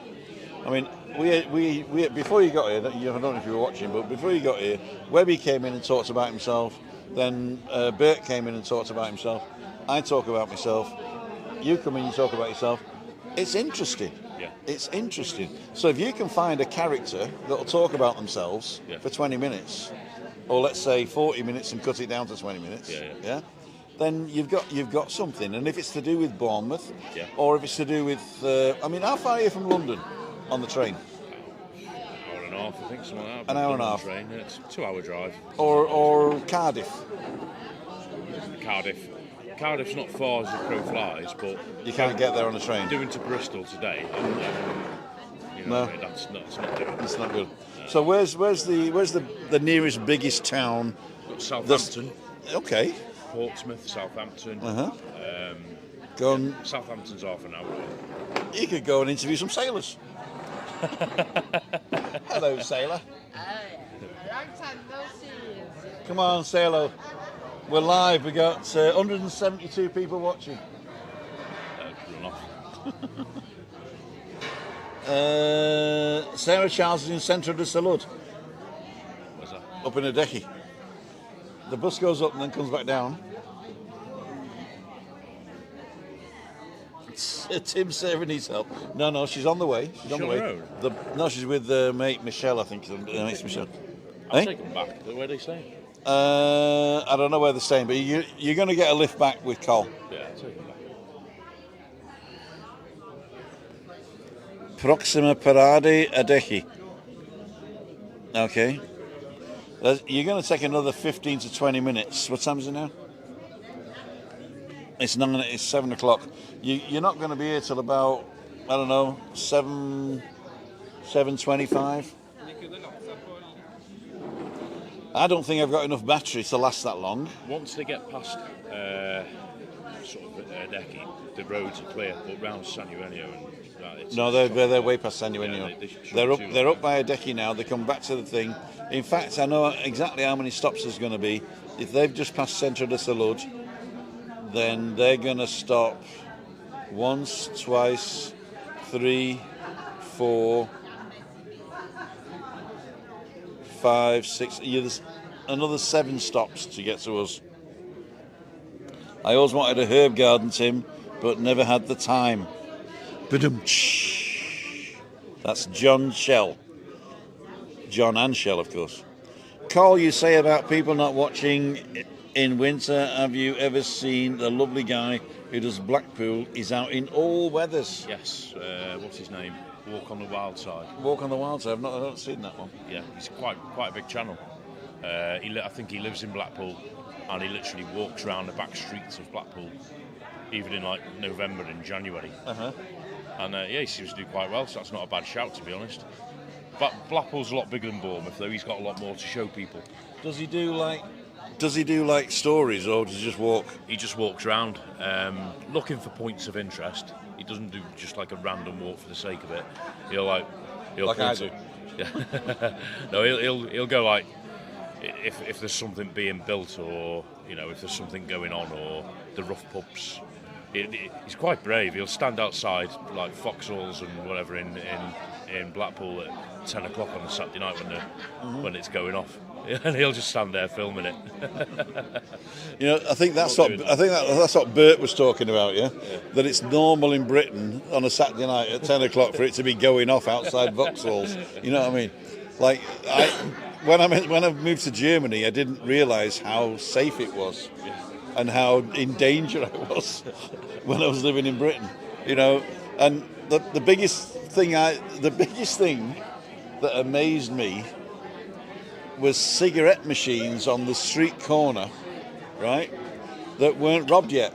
I mean, we before you got here, I don't know if you were watching, but before you got here, Webby came in and talked about himself. Then Bert came in and talked about himself. I talk about myself. You come in and talk about yourself. It's interesting. Yeah. It's interesting. So if you can find a character that'll talk about themselves for 20 minutes, or let's say 40 minutes and cut it down to 20 minutes, then you've got something. And if it's to do with Bournemouth, or if it's to do with, I mean, how far are you from London on the train? Hour and a half, I think, something like that. An hour and a half. Train. Yeah, it's a 2-hour drive. Or Cardiff. Cardiff's not far as the crow flies, but You can't get there on a train. doing to Bristol today, No. that's not doing. It's not good. So where's the nearest biggest town? Southampton, Okay. Portsmouth, Southampton. Go and, Southampton's half an hour. you could go and interview some sailors. Hello, sailor. Long time no see. Come on, sailor. We're live. We got 172 people watching. Run off. Sarah Charles is in Centre de Salud, Where's that? up in Adeje. The bus goes up and then comes back down. Tim Sarah needs help. No, she's on the way. She's on the way. on her No, she's with mate Michelle, I think. Mate's Michelle. I'll Eh? take them back. Where are they staying? I don't know where they're staying, but you're going to get a lift back with Col. Yeah, I'll take them back. Proxima Parade Adeje. Okay. You're going to take another 15 to 20 minutes. What time is it now? It's 7 o'clock. You're not going to be here till about, I don't know, 7:25. I don't think I've got enough battery to last that long. Once they get past sort of Adeje, the roads are clear, but round San Eugenio and No, they're way past San Eugenio. Yeah, they should They're up by Adeje now. They come back to the thing. In fact, I know exactly how many stops there's going to be. If they've just passed Centre de Salud, then they're going to stop once, twice, 3, 4, 5, 6. There's another 7 stops to get to us. I always wanted a herb garden, Tim, but never had the time. Ba-dum-tsh. That's John Shell. John and Shell, of course. Col, you say about people not watching in winter. Have you ever seen the lovely guy who does Blackpool? He's out in all weathers. Yes, what's his name? Walk on the Wild Side. Walk on the Wild Side. I haven't seen that one. Yeah, he's quite a big channel. I think he lives in Blackpool, and he literally walks around the back streets of Blackpool, even in like November and January. And yeah, he seems to do quite well, so that's not a bad shout, to be honest. But Blackpool's a lot bigger than Bournemouth, though. He's got a lot more to show people. Does he do like stories, or does he just walk? He just walks around, looking for points of interest. He doesn't do just like a random walk for the sake of it. He'll Like I do. Yeah. No, he'll go like if there's something being built, or if there's something going on, or the rough pubs. He's quite brave. He'll stand outside like foxholes and whatever in Blackpool at 10 o'clock on a Saturday night when it's going off, and he'll just stand there filming it. I think that's what Bert was talking about. Yeah, that it's normal in Britain on a Saturday night at 10 o'clock for it to be going off outside Vauxhalls. You know what I mean? Like when I moved to Germany, I didn't realise how safe it was. And how in danger I was when I was living in Britain, And the biggest thing that amazed me was cigarette machines on the street corner, right, that weren't robbed yet,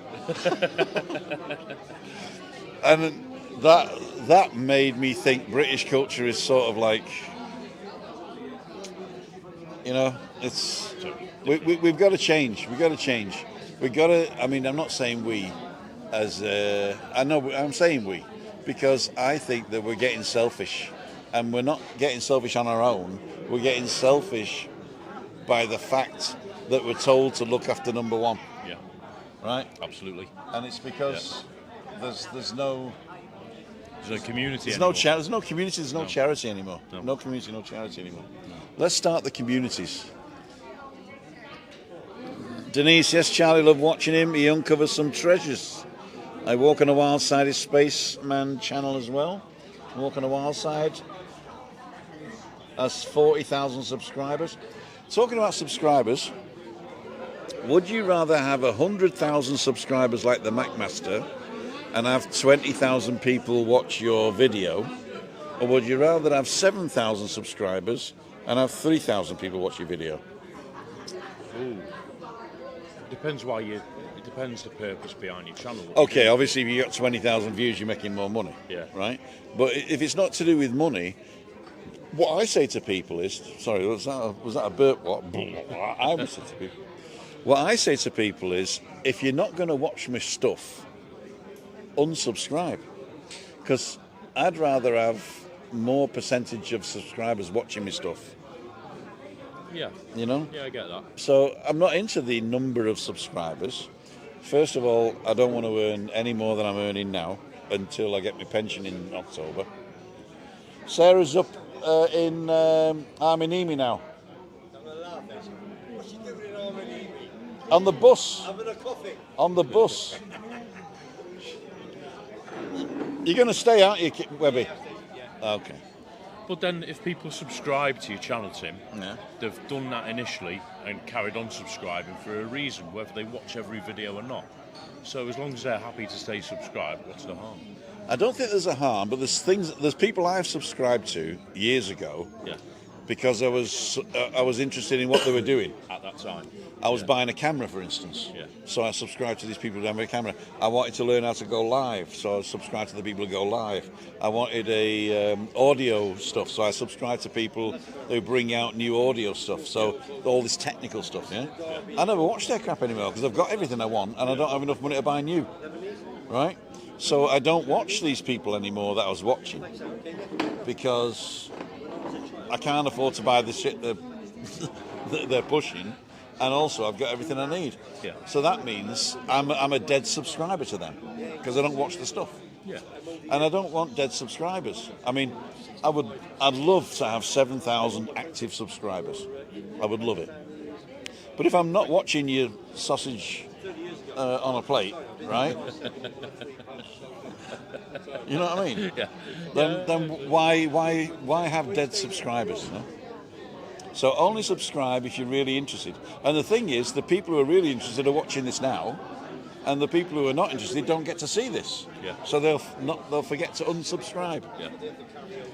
and that made me think British culture is sort of like, it's we've got to change. We've got to change. I'm not saying we, I'm saying we, because I think that we're getting selfish, and we're not getting selfish on our own. We're getting selfish by the fact that we're told to look after number one. Yeah. Right? Absolutely. And it's because there's no community. There's no community. There's no charity anymore. No community, no charity anymore. Let's start the communities. Denise, yes, Charlie, love watching him. He uncovers some treasures. I Walk on the Wild Side is Spaceman channel as well. Walk on the Wild Side has 40,000 subscribers. Talking about subscribers, would you rather have 100,000 subscribers like the McMaster and have 20,000 people watch your video, Or would you rather have 7,000 subscribers and have 3,000 people watch your video? Ooh. Depends why you. It depends the purpose behind your channel. Okay, obviously if you got 20,000 views, you're making more money. Yeah. Right? But if it's not to do with money, what I say to people is, sorry, was that a burp? What? I would say to people. What I say to people is, if you're not going to watch my stuff, unsubscribe. Because I'd rather have more percentage of subscribers watching my stuff. Yeah. You know? Yeah, I get that. So I'm not into the number of subscribers. First of all, I don't want to earn any more than I'm earning now until I get my pension in October. Sarah's up in Arminimi now. What's she doing in Arminimi? On the bus. Having a coffee. On the bus. You're going to stay, aren't you, Webby? Okay. But then if people subscribe to your channel, Tim, Yeah. they've done that initially and carried on subscribing for a reason, whether they watch every video or not. So as long as they're happy to stay subscribed, what's the harm? I don't think there's a harm, but there's people I've subscribed to years ago Yeah. because I was interested in what they were doing. At that time. I was buying a camera, for instance. Yeah. So I subscribed to these people who have a camera. I wanted to learn how to go live, so I subscribed to the people who go live. I wanted audio stuff, so I subscribed to people who bring out new audio stuff. So all this technical stuff, yeah? I never watch their crap anymore because I've got everything I want and I don't have enough money to buy new, right? So I don't watch these people anymore that I was watching because I can't afford to buy the shit they're pushing. And also, I've got everything I need. Yeah. So that means I'm a dead subscriber to them because I don't watch the stuff. Yeah. And I don't want dead subscribers. I mean, I'd love to have 7,000 active subscribers. I would love it. But if I'm not watching your sausage on a plate, right? You know what I mean? Yeah. Then why have dead subscribers? You know? So only subscribe if you're really interested. And the thing is, the people who are really interested are watching this now, and the people who are not interested don't get to see this. Yeah. So they'll forget to unsubscribe. Yeah.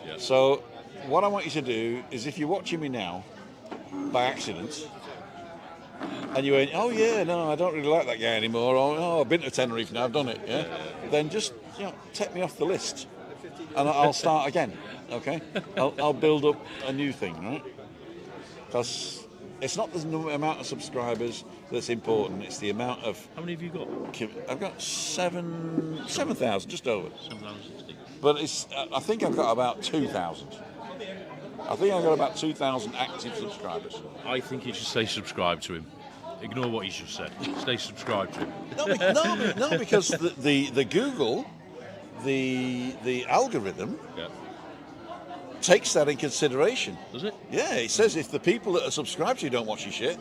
Yeah. So what I want you to do is, if you're watching me now by accident, and you went, oh yeah, no, I don't really like that guy anymore, or oh, I've been to Tenerife now, I've done it, yeah. Then just take me off the list, and I'll start again. Okay, I'll build up a new thing, right? Because it's not the amount of subscribers that's important, it's the amount of... How many have you got? I've got 7,000, just over. 7,060. But I think I've got about 2,000. I think I've got about 2,000 active subscribers. I think you should stay subscribed to him. Ignore what he's just said. Stay subscribed to him. No, because the Google, the algorithm... Yeah. takes that in consideration. Does it? Yeah, it says if the people that are subscribed to you don't watch your shit,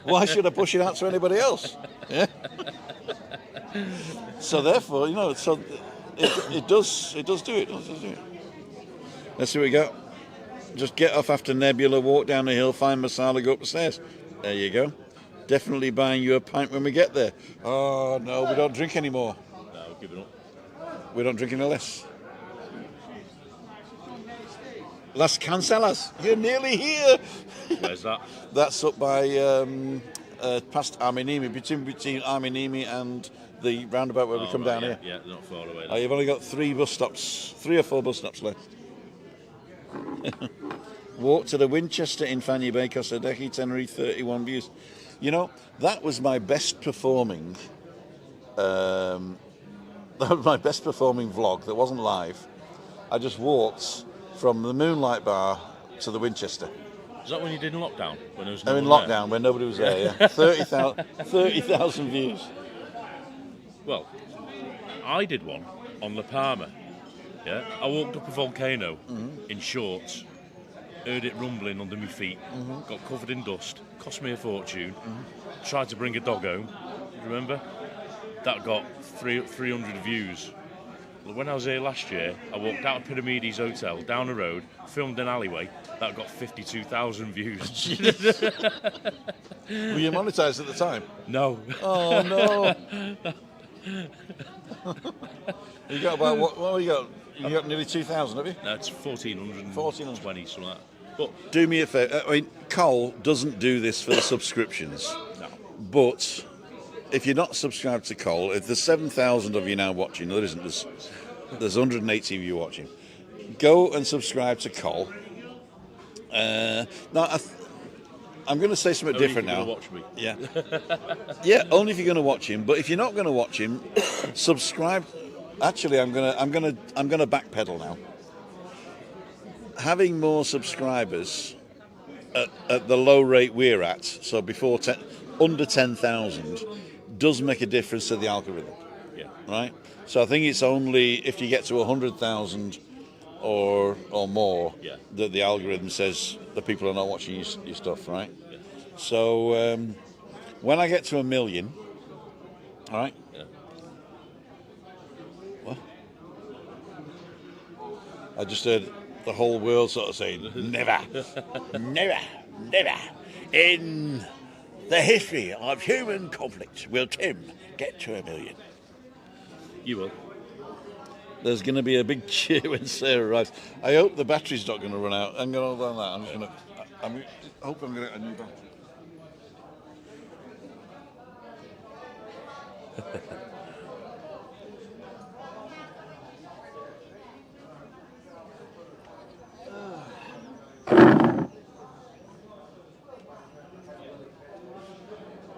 why should I push it out to anybody else? Yeah. So therefore, so it does do it. Let's see what we got. Just get off after Nebula, walk down the hill, find Masala, go up the stairs. There you go. Definitely buying you a pint when we get there. Oh no, we don't drink anymore. No, give it up. We don't drink any less. Las Cancelas, you're nearly here. Where's that? That's up by past Arminimi, between Arminimi and the roundabout where we come down here. Yeah, not far away. Oh, you've only got 3 or 4 bus stops left. Walk to the Winchester in Fanny Bay, Costa Decky, Tenerife, 31 views. That was my best performing. That was my best performing vlog. That wasn't live. I just walked from the Moonlight Bar to the Winchester. Is that when you did in lockdown? When there was in one lockdown, when nobody was there, yeah. 30,000 views. Well, I did one on La Palma. Yeah, I walked up a volcano in shorts, heard it rumbling under my feet, got covered in dust, cost me a fortune. Tried to bring a dog home. Remember? That got 300 views. When I was here last year, I walked out of Pyramides Hotel, down the road, filmed an alleyway, that got 52,000 views. Were you monetised at the time? No. Oh, no. You got about, what you got? You got nearly 2,000, have you? No, it's 1,420, 1,420. something like that. But Do me a favour. I mean, COL doesn't do this for the subscriptions. no. But if you're not subscribed to COL, if there's 7,000 of you now watching, there isn't. There's 180 of you watching. Go and subscribe to COL. Now, I'm going to say something Only different if you're now. gonna watch me. Yeah, yeah. Only if you're going to watch him. But if you're not going to watch him, subscribe. Actually, I'm gonna backpedal now. Having more subscribers at the low rate we're at, so before under 10,000, does make a difference to the algorithm. Yeah. Right. So I think it's only if you get to 100,000 or more that the algorithm says that people are not watching your stuff. Right. Yeah. So when I get to 1 million, all right. Yeah. What? I just heard the whole world sort of saying, never, never, never in the history of human conflict will Tim get to 1 million. You will. There's going to be a big cheer when Sarah arrives. I hope the battery's not going to run out. I'm going to hold on that. I'm just going to. I hope I'm going to get a new battery.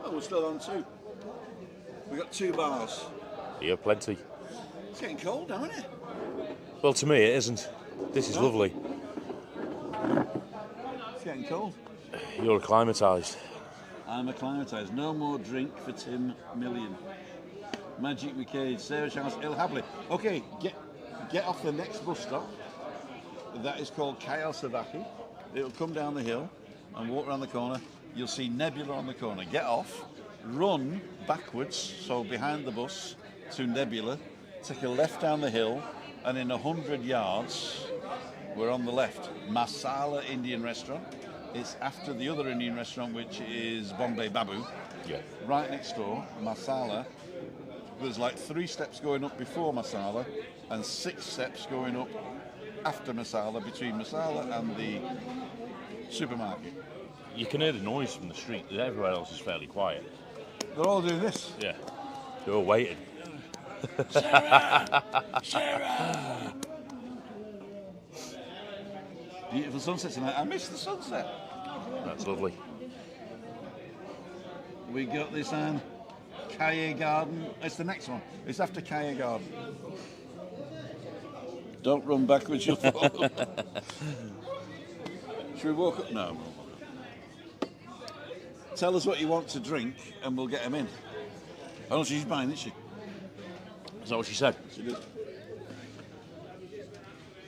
Oh, we're still on 2. We've got 2 bars. Yeah, plenty. It's getting cold now, isn't it? Well, to me, it isn't. This is lovely. It's getting cold. You're acclimatised. I'm acclimatised. No more drink for Tim Million. Magic McCABE, Sarah Charles, Il Habli. Okay, get off the next bus stop. That is called COL Savaki. It'll come down the hill and walk around the corner. You'll see Nebula on the corner. Get off, run backwards, so behind the bus to Nebula. Take a left down the hill, and in 100 yards, we're on the left. Masala Indian restaurant. It's after the other Indian restaurant, which is Bombay Babu. Yeah. Right next door, Masala. There's like 3 steps going up before Masala, and 6 steps going up after Masala, between Masala and the supermarket. You can hear the noise from the street. Everywhere else is fairly quiet. They're all doing this. Yeah. They're all waiting. Sarah! Sarah! Beautiful sunset tonight. I missed the sunset. That's lovely. We got this on Kaye Garden. It's the next one. It's after Kaye Garden. Don't run backwards, you'll fall. Should we walk up? No. Tell us what you want to drink and we'll get them in. Oh, she's buying, isn't she? Is that what she said? She did.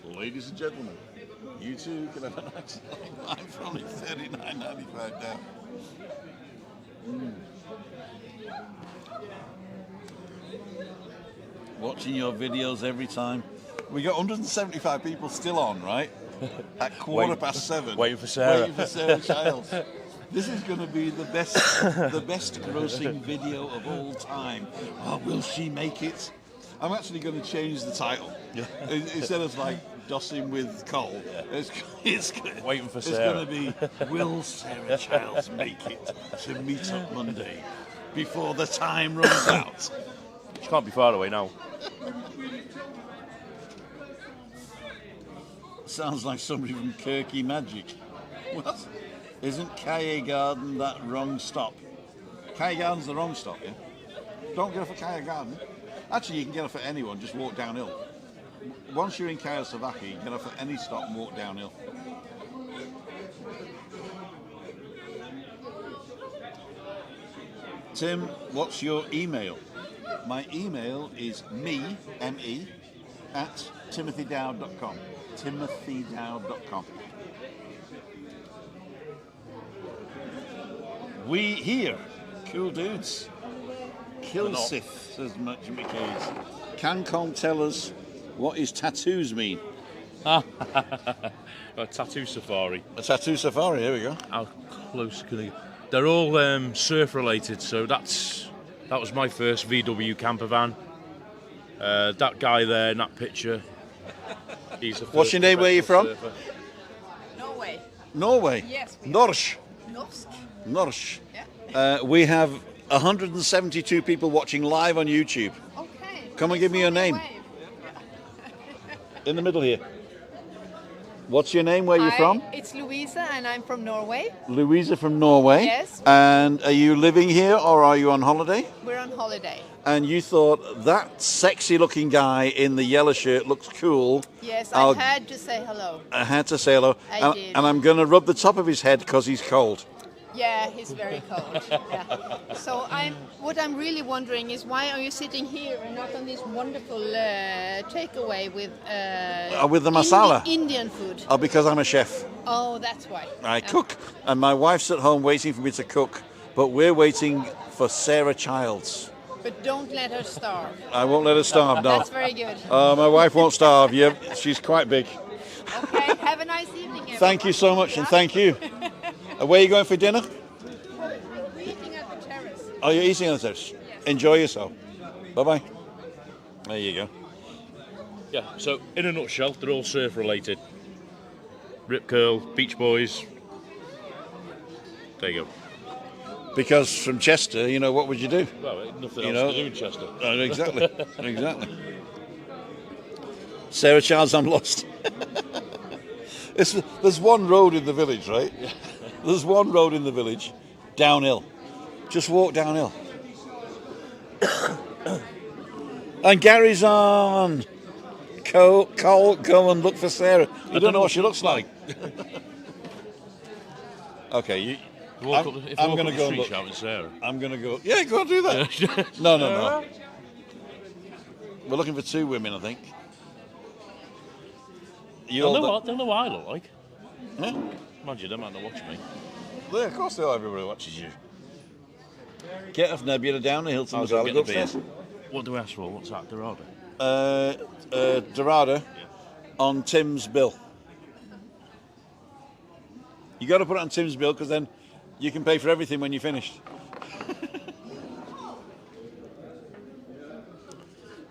Ladies and gentlemen, you too can have a nice I'm from it, $39.95 down. Watching your videos every time. We got 175 people still on, right? At 7:15. Waiting for Sarah. Waiting for Sarah Childs. This is going to be the best grossing video of all time. Oh, will she make it? I'm actually going to change the title. Yeah. Instead of like dossing with Cole, it's Waiting for it's Sarah. going to be, will Sarah Childs make it to Meetup Monday before the time runs out? She can't be far away now. Sounds like somebody from Kirky Magic. What? Isn't Kaye Garden that wrong stop? Kaye Garden's the wrong stop, yeah? Don't get off at Kaye Garden. Actually, you can get off at anyone, just walk downhill. Once you're in COL Savaki, you can get off at any stop and walk downhill. Tim, what's your email? My email is me, M-E, at timothydowd.com. timothydowd.com. We here, cool dudes. Kilsith, says Magic McCABE. Can Con tell us what his tattoos mean? A tattoo safari. A tattoo safari, here we go. How close can they? They're all surf related, so that was my first VW camper van. That guy there in that picture, He's the What's your name? Where are you from? surfer. Norway. Norway. Yes, we are. Norsk. Norsk. Norsk. Yeah. We have 172 people watching live on YouTube. Okay. Come and give me your name. Wave. In the middle here. What's your name? Where are you Hi, from? it's Louisa and I'm from Norway. Louisa from Norway. Yes. And are you living here or are you on holiday? We're on holiday. And you thought that sexy looking guy in the yellow shirt looks cool. Yes, I'll- I had to say hello. I had to say hello. I and, did. and I'm going to rub the top of his head because he's cold. Yeah, he's very cold. Yeah. So what I'm really wondering is why are you sitting here and not on this wonderful takeaway with With the masala. Indian food? Oh, because I'm a chef. Oh, that's why. I Yeah. cook. And my wife's at home waiting for me to cook. But we're waiting for Sarah Childs. But don't let her starve. I won't let her starve, no. That's very good. My wife won't starve. Yeah, she's quite big. Okay, have a nice evening, everyone. Thank you so much, and thank you. Where are you going for dinner? We're eating at the terrace. Oh, you're eating on the terrace. Enjoy yourself. Bye-bye. There you go. Yeah, so in a nutshell, they're all surf related. Rip Curl, Beach Boys. There you go. Because from Chester, you know, what would you do? Well, nothing You else know- to do in Chester. Exactly. Exactly. Sarah Childs, I'm lost. There's one road in the village, right? There's one road in the village, downhill. Just walk downhill. And Gary's on. Cole, go and look for Sarah. You don't know what she looks like. Okay, I'm going to go and look. Shouting Sarah. I'm going to go. Yeah, go and do that. No. We're looking for two women, I think. They'll know what I look like. Huh? Mind you, they might not watch me. Yeah, of course they are. Everybody watches you. Get off Nebula down the hill to I'll go Mazzala. get Go the beer. upstairs. What do we ask for? What's that, Dorado? Dorada on Tim's bill. You got to put it on Tim's bill because then you can pay for everything when you're finished.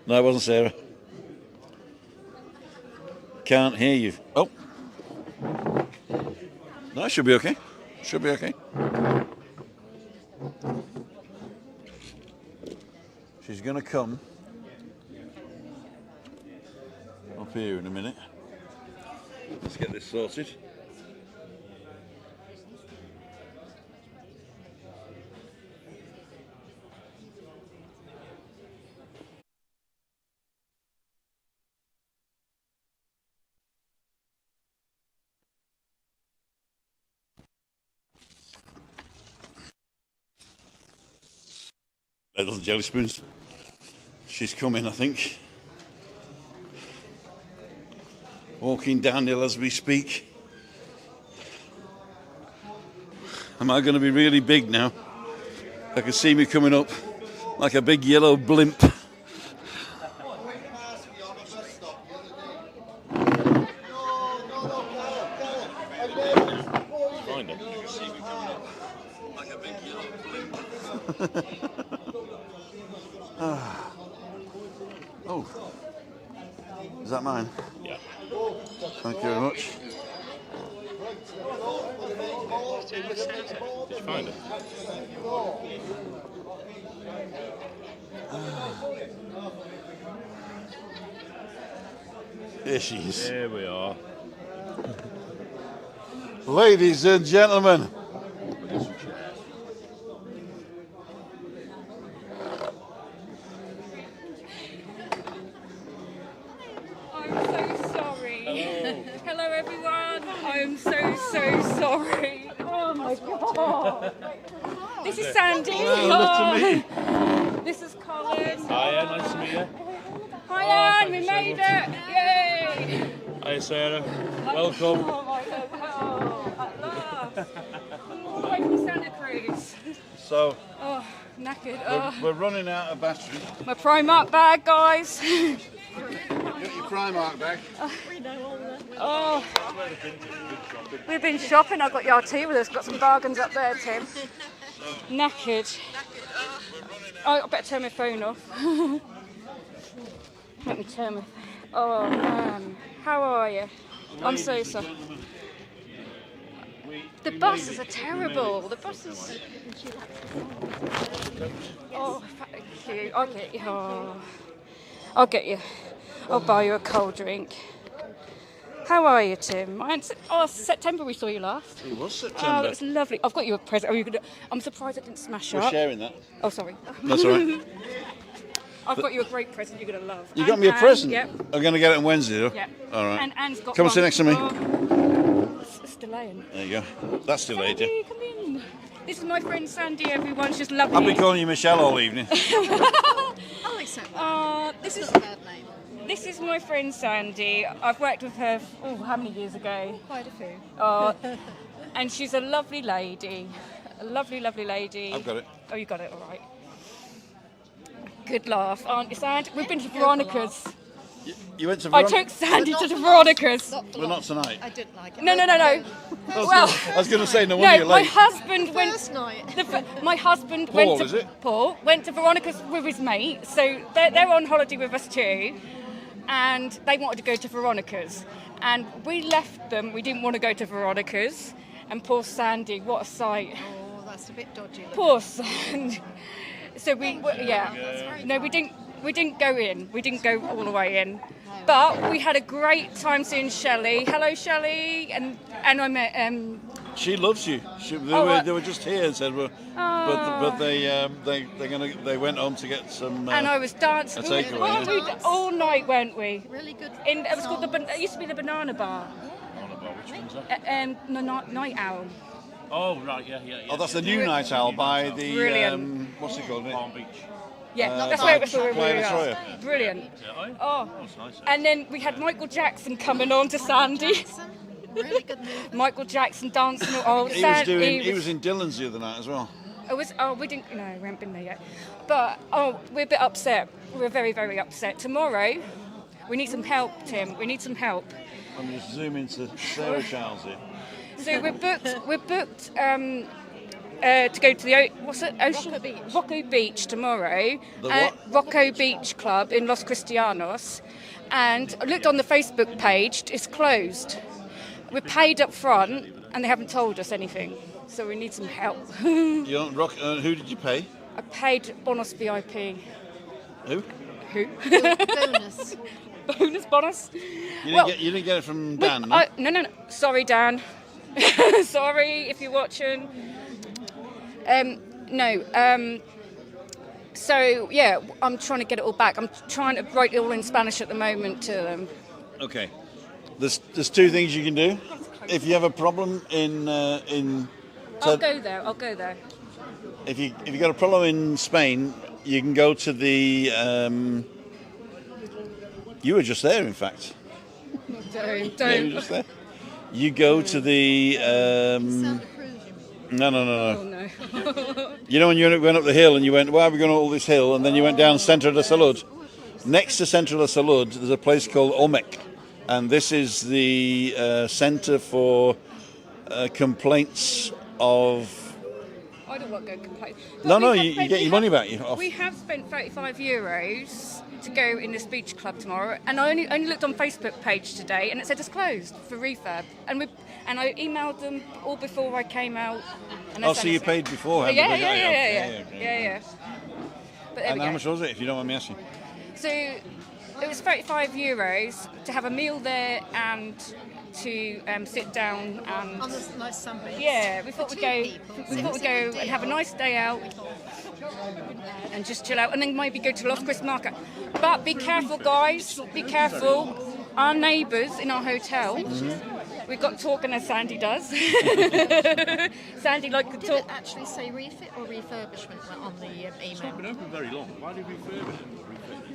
No, it wasn't Sarah. Can't hear you. Oh. No, it should be okay. Should be okay. She's going to come up here in a minute. Let's get this sorted. Little jelly spoons. She's coming, I think. Walking downhill as we speak. Am I going to be really big now? I can see me coming up like a big yellow blimp. Find it. Oh, is that mine? Yeah. Thank you very much. Did you find it? Here she is. There we are. Ladies and gentlemen. I'm so sorry. Hello everyone. I'm so sorry. Oh my god. This is Sandy. Oh. This is Colin. Hiya, nice to meet you. Hi Anne, we made it. Yay. Hiya, Sarah. Welcome. Oh my god. Oh, at last. All the way from Santa Cruz. So Oh, knackered. we're running out of battery. My Primark bag, guys. Get your Primark bag. Oh, we've been shopping. I've got your tea with us. Got some bargains up there, Tim. Knackered. Oh, I better turn my phone off. Let me turn my. Oh man, how are you? I'm so sorry. The buses are terrible. The buses. Oh, thank you. I'll get you. Oh, I'll get you. I'll buy you a cold drink. How are you, Tim? September we saw you last. It was Oh, September. that's lovely. I've got you a present. I'm surprised I didn't smash We're up. sharing that. Oh, sorry. That's all right. I've got you a great present you're going to love. You got me a present? Yep. I'm going to get it on Wednesday, though? Yep. All right. And Anne's got Come and one. sit next to me. Oh, it's delaying. There you go. That's delayed, yeah. Sandy, come in. This is my friend Sandy, everyone. She's lovely. I've been calling you Michelle all evening. I'll accept that. This is It's not a bad name. This is my friend Sandy. I've worked with her, how many years ago? Quite a few. And she's a lovely lady. A lovely, lovely lady. I've got it. Oh, you got it, all right. Good laugh, aren't you, Sandy? We've been to Veronica's. You went to I Veronica? took Sandy But to not the for Veronica's. Not for Well, long. not tonight. I didn't like it. No. Well, I was going to say, no wonder you're no, my late. husband went. First night. My husband Paul, went to is it? Paul went to Veronica's with his mate, so they're on holiday with us too, and they wanted to go to Veronica's, and we left them. We didn't want to go to Veronica's, and poor Sandy, what a sight! Oh, that's a bit dodgy. Poor Sandy. So we didn't go in. We didn't go all the way in, but we had a great time seeing Shelley. Hello, Shelley, and I met She loves you. They were just here and said, well, but they went home to get some. and I was dancing a takeaway, What yeah. we all night, weren't we? Really good. It was called it used to be the Banana Bar. Which one's that? Night Owl. Oh, right, yeah. Oh, that's the new night owl by the Brilliant. what's it called? Palm Beach. Yeah, that's where it was. Playa Destroyer. Brilliant. Yeah, Oh, that's nice. and then we had Michael Jackson coming on to Sandy. Really good mood. Michael Jackson dancing. Oh, He was in Dylan's the other night as well. We didn't. No, we haven't been there yet. But we're a bit upset. We're very, very upset. Tomorrow, we need some help, Tim. We need some help. I'm just zooming to Sarah Charles here. So we're booked to go to the Ocean Rocco Beach tomorrow. The what? Rocco Beach Club in Los Cristianos, and I looked on the Facebook page. It's closed. We're paid up front, and they haven't told us anything. So we need some help. You don't rock. Who did you pay? I paid bonus VIP. Who? Bonus. Bonus bonus. You didn't get it from Dan. No? No. Sorry, Dan. Sorry if you're watching. So yeah, I'm trying to get it all back. I'm trying to write it all in Spanish at the moment to them. Okay. There's two things you can do. If you have a problem I'll go there. if you got a problem in Spain, you can go to the. You were just there, in fact. Don't. Yeah, you were just there. You go to the. Santa Cruz, you mean? No. Oh no. You know when you went up the hill and you went, why are we going up all this hill? And then you went down Centro de Salud. Next to Centro de Salud, there's a place called Olmec. And this is the centre for complaints of... I don't want to go complain. No, you get your money back. We have spent €35 to go in this beach club tomorrow, and I only looked on Facebook page today, and it said it's closed for refurb. And I emailed them all before I came out. And Oh, so you paid beforehand? Yeah. But there And we how go. much was it, if you don't mind me asking? So it was €35 to have a meal there and to sit down and On this nice sunbathe. yeah, we thought For we'd two go. people, We so thought it's we'd a go good and have a deal. nice day out and just chill out, and then maybe go to Los Cris Market. But be careful, guys. Be careful. Our neighbours in our hotel. We've got talking as Sandy does. Sandy likes to Did talk. it actually say refit or refurbishment on the It's not been email? open very long. Why did we refurbish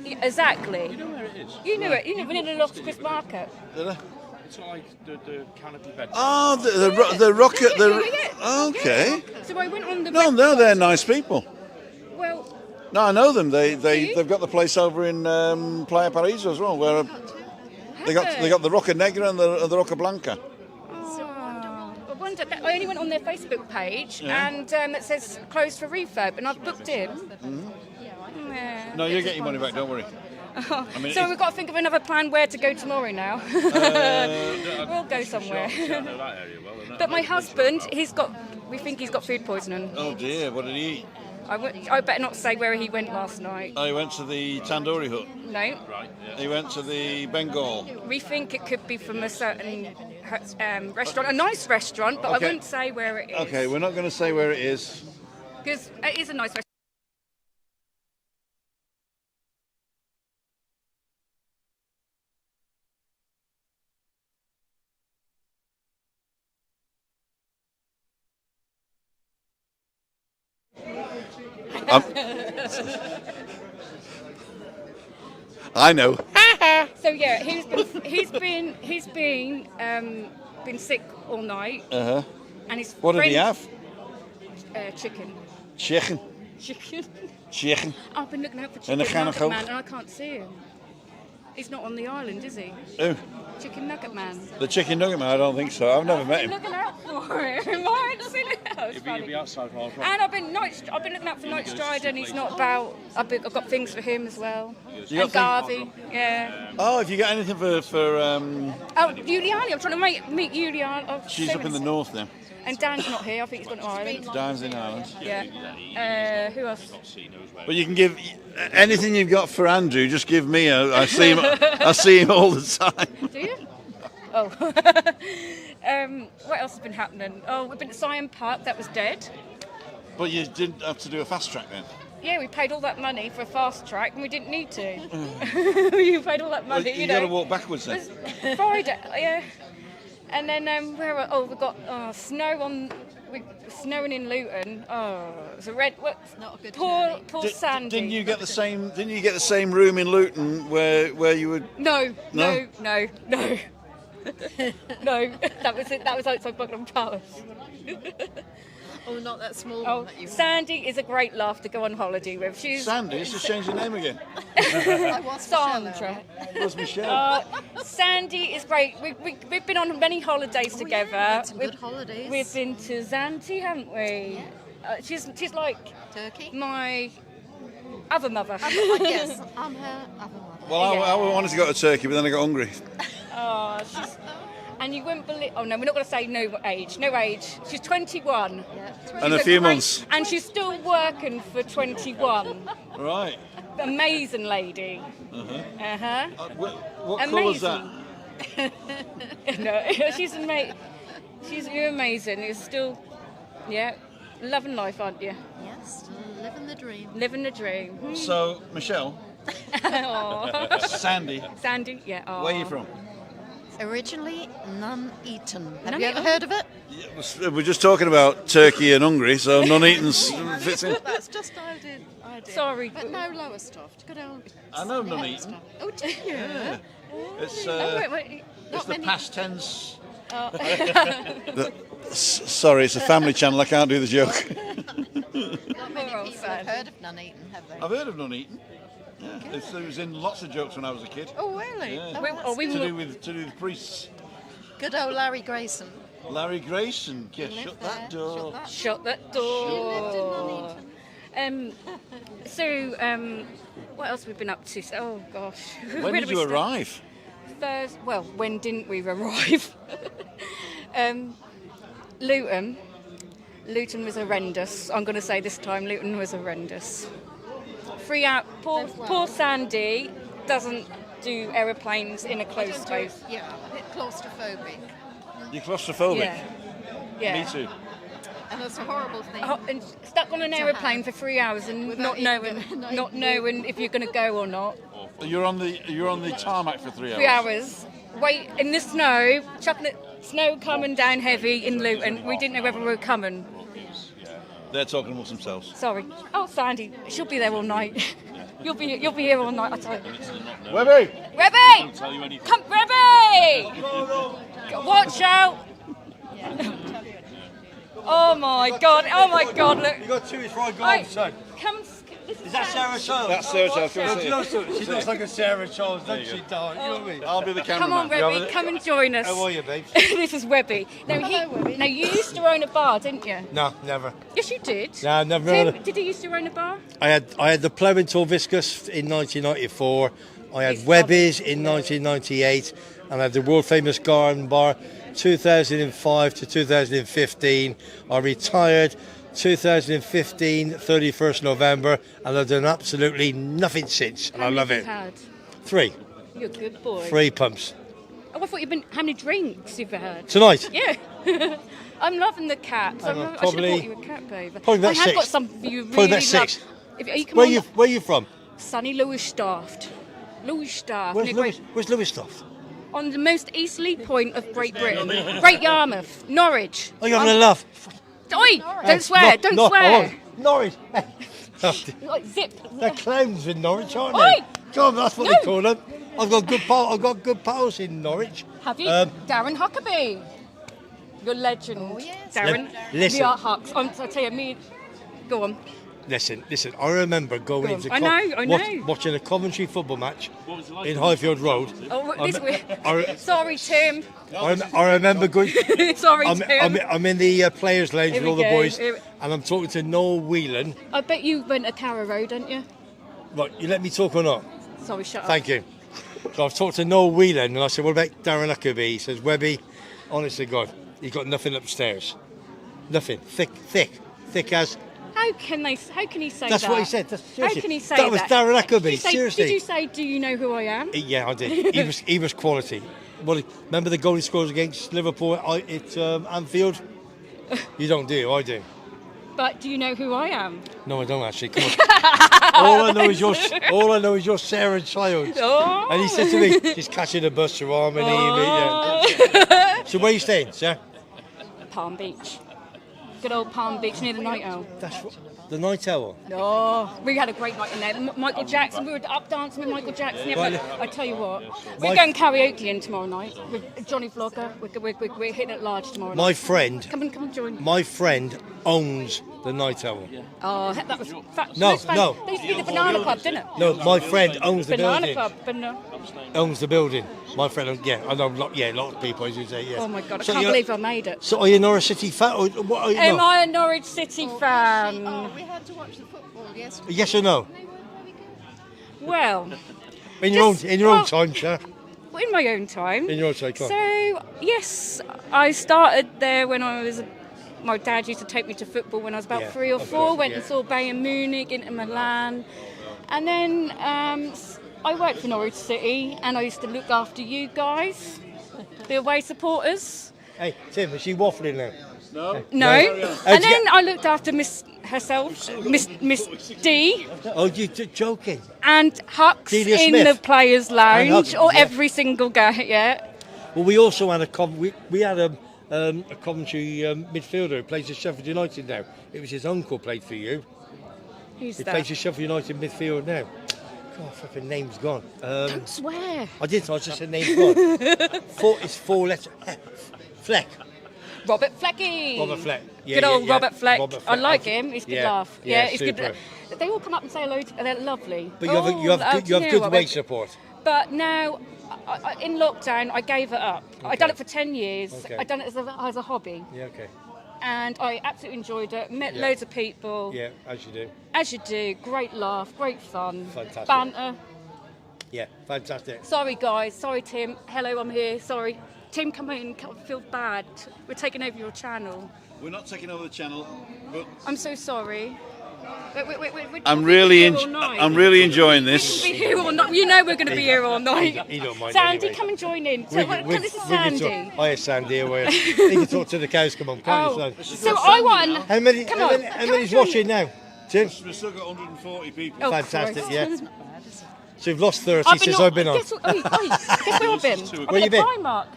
it? Exactly. You know where it is? You knew it. You knew we're in the Los Cris Market. It's like the canopy bed. Oh, the rocket. Okay. So I went on the. No, they're nice people. Well, No, I know them. you? They've got the place over in Playa Paraíso as well, where they got the Roca Negra and the Roca Blanca. I wonder. I only went on their Facebook page, Yeah. and it says closed for refurb, and I've booked in. Yeah. No, you'll get your money back. Don't worry. I mean, So we've got to think of another plan where to go tomorrow now. We'll go somewhere. I know that area well. But my husband, we think he's got food poisoning. oh dear, what did he eat? I better not say where he went last night. Oh, he went to the Tandoori Hut. No. Right, yeah. He went to the Bengal. We think it could be from a certain restaurant, a nice restaurant, but Okay. I wouldn't say where it is. Okay, we're not going to say where it is. Because it is a nice restaurant. I know. So yeah, he's been sick all night, Uh-huh. and his What did friend, he have? Chicken. Chicken. Chicken. Chicken. I've been looking out for And a Chicken can of Nugget Coke. Man, and I can't see him. He's not on the island, is he? Oh, Chicken Nugget Man. the chicken nugget man, I don't think so. I've never met I've him. been looking out for him. I haven't seen it. That was You'll funny. be outside for half right. And I've been looking out for Night Strider, and he's not about. I've got things for him as well. You And got Garvey, yeah. Oh, if you got anything for Oh, Giuliani. I'm trying to meet Giuliani. Oh, she's up in the north now. And Dan's not here. I think he's gone to Ireland. Dan's in Ireland. Yeah. Who else? But you can give anything you've got for Andrew. Just give me. I see him. I see him all the time. Do you? Oh. What else has been happening? Oh, we've been to Sion Park. That was dead. But you didn't have to do a fast track then. Yeah, we paid all that money for a fast track, and we didn't need to. You paid all that Well, money. you know. got to walk backwards then. It was Friday, yeah. And then we've got snowing in Luton. Oh, it's a red. It's not a good poor journey. poor Sandy. Didn't you get the same? Didn't you get the same room in Luton where you were? No. No? No. That was it. That was outside Buckingham Palace. Oh, not that small Oh, one that you Sandy is a great laugh to go on holiday with. She's Sandy, it's just changed the name again. I was Sandra. It was Michelle. Sandy is great. We've been on many holidays together. yeah, some good holidays. We've been to Zante, haven't we? She's like Turkey. my other mother. Yes, I'm her other mother. Well, I wanted to go to Turkey, but then I got hungry. Oh, and you wouldn't believe. Oh no, we're not going to say no age. No age. She's 21. Yeah, And a few months. And she's still working for 21. Right. Amazing lady. What colour's that? No, she's amazing. You're amazing. You're still, loving life, aren't you? Yes, living the dream. Living the dream. So, Michelle, Aw. Sandy, Sandy, yeah. Aw. where are you from? Originally Nuneaton. Have Nuneaton? you ever heard of it? We're just talking about Turkey and Hungary, so Nuneaton's fits in. That's just idea. Sorry. But no Lowestoft. Good old. I know Nuneaton. Oh, do you? Yeah. It's Wait. it's the many- past tense. Oh. Sorry, it's a family channel. I can't do the joke. Not many Poor old people have Sandy. heard of Nuneaton, have they? I've heard of Nuneaton. Yeah, it was in lots of jokes when I was a kid. Oh, really? Yeah. Oh, we that's To were- do with priests. good old Larry Grayson. Larry Grayson, yeah, Lived shut there. that door. Shut that. Shut that She lived in door. Nuneaton. What else have we been up to? Oh gosh. When Where did we you start? arrive? Well, when didn't we arrive? Luton. Luton was horrendous. I'm going to say this time, Luton was horrendous. Poor Sandy doesn't do aeroplanes in a closed space. Yeah, a bit claustrophobic. You're claustrophobic? Yeah. Me too. And that's a horrible thing. And stuck on an aeroplane for 3 hours and Without not knowing if you're going to go or not. You're on the tarmac for 3 hours. 3 hours. Wait in the snow, snow coming down heavy in Luton. We didn't know whether we were coming. They're talking amongst themselves. Sorry. Oh, Sandy, she'll be there all night. You'll be here all night. I tell you. Webby! Rebby! Tell you anything. Come, Rebby! Watch out! Oh my God! Look. You got two, it's right Right, gone, son. come. This Is that Sarah Charles? That's Sarah Charles. Come and see No, it. she looks like a Sarah Charles, doesn't she, darling? You know what I mean? I'll be the Come cameraman. on, Rebby, come and join us. How are you, babe? This is Webby. Now, now, you used to own a bar, didn't you? No, never. Yes, you did. No, never heard Tim, of- did you used to own a bar? I had the Plough and Tor Viscous in 1994. I had It's Webby's in 1998, and I had the world famous Garden Bar 2005 to 2015. I retired 2015, 31st November, and I've done absolutely nothing since, and I love it. Had? 3. You're a good boy. 3 pumps. Oh, I thought you'd been. How many drinks you've had? Tonight? Yeah. I'm loving the caps. I should have probably- bought you a cap, babe. probably about I have 6. got some you really Probably about love. 6. If you come Where on you where you from? sunny Lowestoft. Lowestoft. Where's Lowestoft? On the most easterly point of Great Britain. Great Yarmouth. Norwich. Oh, you're having a laugh. Oi! Don't swear. Don't swear. Norwich. Like zip. They're clowns in Norwich, aren't Oi! they? Come on, that's what No. they call them. I've got good pals in Norwich. Have you? Darren Huckabee. Your legend. Oh, yes. Darren. Listen. We are Hucks. I tell you, me. Go on. Listen. I remember going into I know. watching a Coventry football match in Highfield Road. Oh, this way. I- Sorry, Tim. I remember going. Sorry, Tim. I'm in the players' lounge Here with all we the go. boys, Here- and I'm talking to Noel Whelan. I bet you went to Carrow Road, didn't you? Right, you let me talk or not? Sorry, shut up. Thank you. So I've talked to Noel Whelan, and I said, "What about Darren Huckabee?" He says, "Webby, honest to God, he's got nothing upstairs. Nothing. Thick as." How can he say That's that? what he said. How can he say that? Was Darren Huckabee. Did you say, Seriously. Did you say, do you know who I am? Yeah, I did. He was quality. Well, remember the goal he scores against Liverpool at Anfield? You don't, do you? I do. But do you know who I am? No, I don't actually. Come on. all I know is your Sarah child. Oh. And he said to me, "She's catching a bus to Harmony." So where are you staying, sir? Palm Beach. Good old Palm Beach near the Night Owl. That's the Night Owl. Oh, we had a great night in there. Michael Jackson, we were up dancing with Michael Jackson. Yeah, Right. but I tell you what, we're going karaoke in tomorrow night with Johnny Vlogger. We're hitting it large tomorrow night. My friend. Come on, join. My friend owns the Night Owl. Oh, that was No. They used to be the Banana Club, didn't it? No, my friend owns the Banana building. Club, Banana. Owns the building. My friend, yeah, I know. A lot of people, as you say, yeah. Oh my God, I So can't you're- believe I made it. So are you a Norwich City fan? Or what are you? Am no? I a Norwich City fan? Oh, we had to watch the football yesterday. Yes or no? Well, In your Just- own time, sir. in my own time. In your own time, come on. So, yes, I started there when I was. My dad used to take me to football when I was about Yeah, 3 or of 4. course, Went yeah. and saw Bayern Munich, Inter Milan, and then I worked for Norwich City, and I used to look after you guys, the away supporters. Hey, Tim, is she waffling now? No, and then I looked after Miss D Oh, you're joking. and Hucks Delia in Smith. the players' lounge, Hucks, or yeah. every single guy. Yeah. Well, we also had we had a Coventry midfielder who plays for Sheffield United now. It was his uncle played for you. Who's He that? plays for Sheffield United midfield now. God, fucking name's gone. Don't swear. I just said name's gone. It's 4 letters. Fleck. Robert Flecky. Robert Fleck. Yeah, Good old yeah, yeah. Robert Fleck. Robert I Fleck. like him. He's a good Yeah, laugh. yeah, it's good. super. They all come up and say hello. They're lovely. But you have good weight support. But now, in lockdown, I gave it up. I'd done it for 10 years. Okay. I'd done it as a hobby. Yeah, okay. And I absolutely enjoyed it. Met Yeah. loads of people. Yeah, as you do. As you do. Great laugh. Great fun. Fantastic. Banter. Yeah, fantastic. Sorry, guys. Sorry, Tim. Hello, I'm here. Sorry. Tim, come in. Feel bad. We're taking over your channel. We're not taking over the channel, but I'm so sorry. I'm really enjoying this. Be here all night. You know we're going to be here all night. He don't mind Sandy, anyway. come and join in. So, this is Sandy. Oh, yeah, Sandy. You can talk to the cows. Come on, can't Oh, you, son? so I want. How many? Come how on, many, how come many's on, join watching now? Tim? We've still got 140 people. Oh, Fantastic, Christ. yeah. So you've lost 30 since I've been on. Guess where I've been? I've Where you been at been? Primark.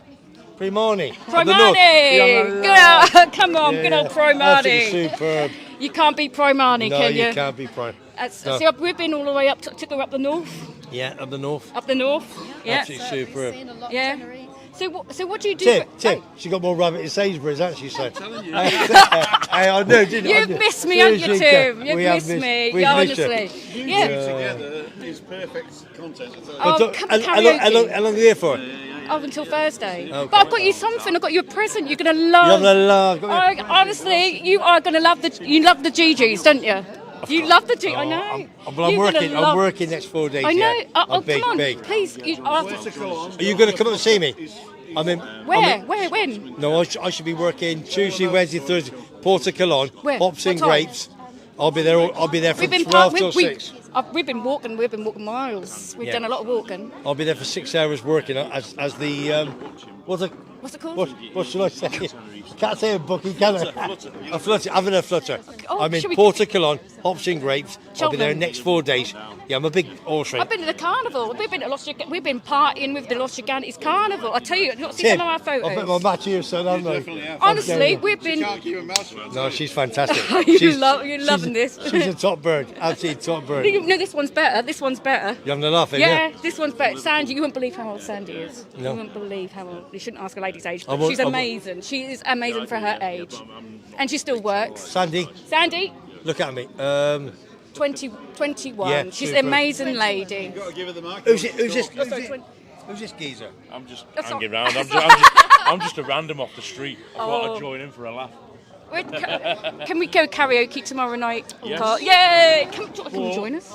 Primani. Primani! Come on, good old Primani. Superb. You can't beat Primani, No, can you? you can't be Prime. No. See, we've been all the way up, took her up the north. Yeah, up the north. Up the north. Yeah. Absolutely superb. Seen a lot Yeah. of Tenerife. So what do you do? Tim, she got more rabbit in Sainsbury's, hasn't she, son? I know, didn't I? You've missed me, haven't you, Tim? You've missed me. We've Yeah, missed you. honestly. Yeah. Together is perfect content. Oh, come to How karaoke. long are you here for? Oh, until Thursday. Okay. But I've got you something. I've got you a present. You're gonna love. You're gonna love. Honestly, you are gonna love the. You love the GGs, don't you? You love the drink, I know. I'm working next 4 days. I know. Yeah. Oh, big, come on, big. please. Are you going to come up and see me? Where? When? No, I should be working Tuesday, Wednesday, Thursday. Porto Colon, Where? hops and What time? grapes. I'll be there from 12 till 6. We've been walking miles. We've done a lot of walking. I'll be there for 6 hours working as the what's it called? What should I say? Can't say a bookie, can I? A flutter. Having a flutter. Oh, I'm in should we- Porto Colon, hops and grapes. I'll be there Cheltenham. next 4 days. Yeah, I'm a big horse race. I've been to the carnival. We've been partying with the Los Gigantes carnival. I tell you, you've not seen some of our I bet my photos. match here, son, haven't I? Honestly, we've been. No, she's fantastic. You're loving this. She's a top bird, absolute top bird. No, this one's better. This one's better. You having a laugh, ain't Yeah, you? this one's better. Sandy, you wouldn't believe how old Sandy is. No. You wouldn't believe how old. You shouldn't ask a lady's age, I but won't- she's I won't. amazing. She is amazing for her age. And she still works. Sandy, Sandy, look at me. 21. Yeah, She's super. an amazing lady. Who's this geezer? I'm just That's hanging not- around. I'm just a random off the street. I thought I'd join in for a laugh. Can we go karaoke tomorrow night? Yes. Yay! Can you join us?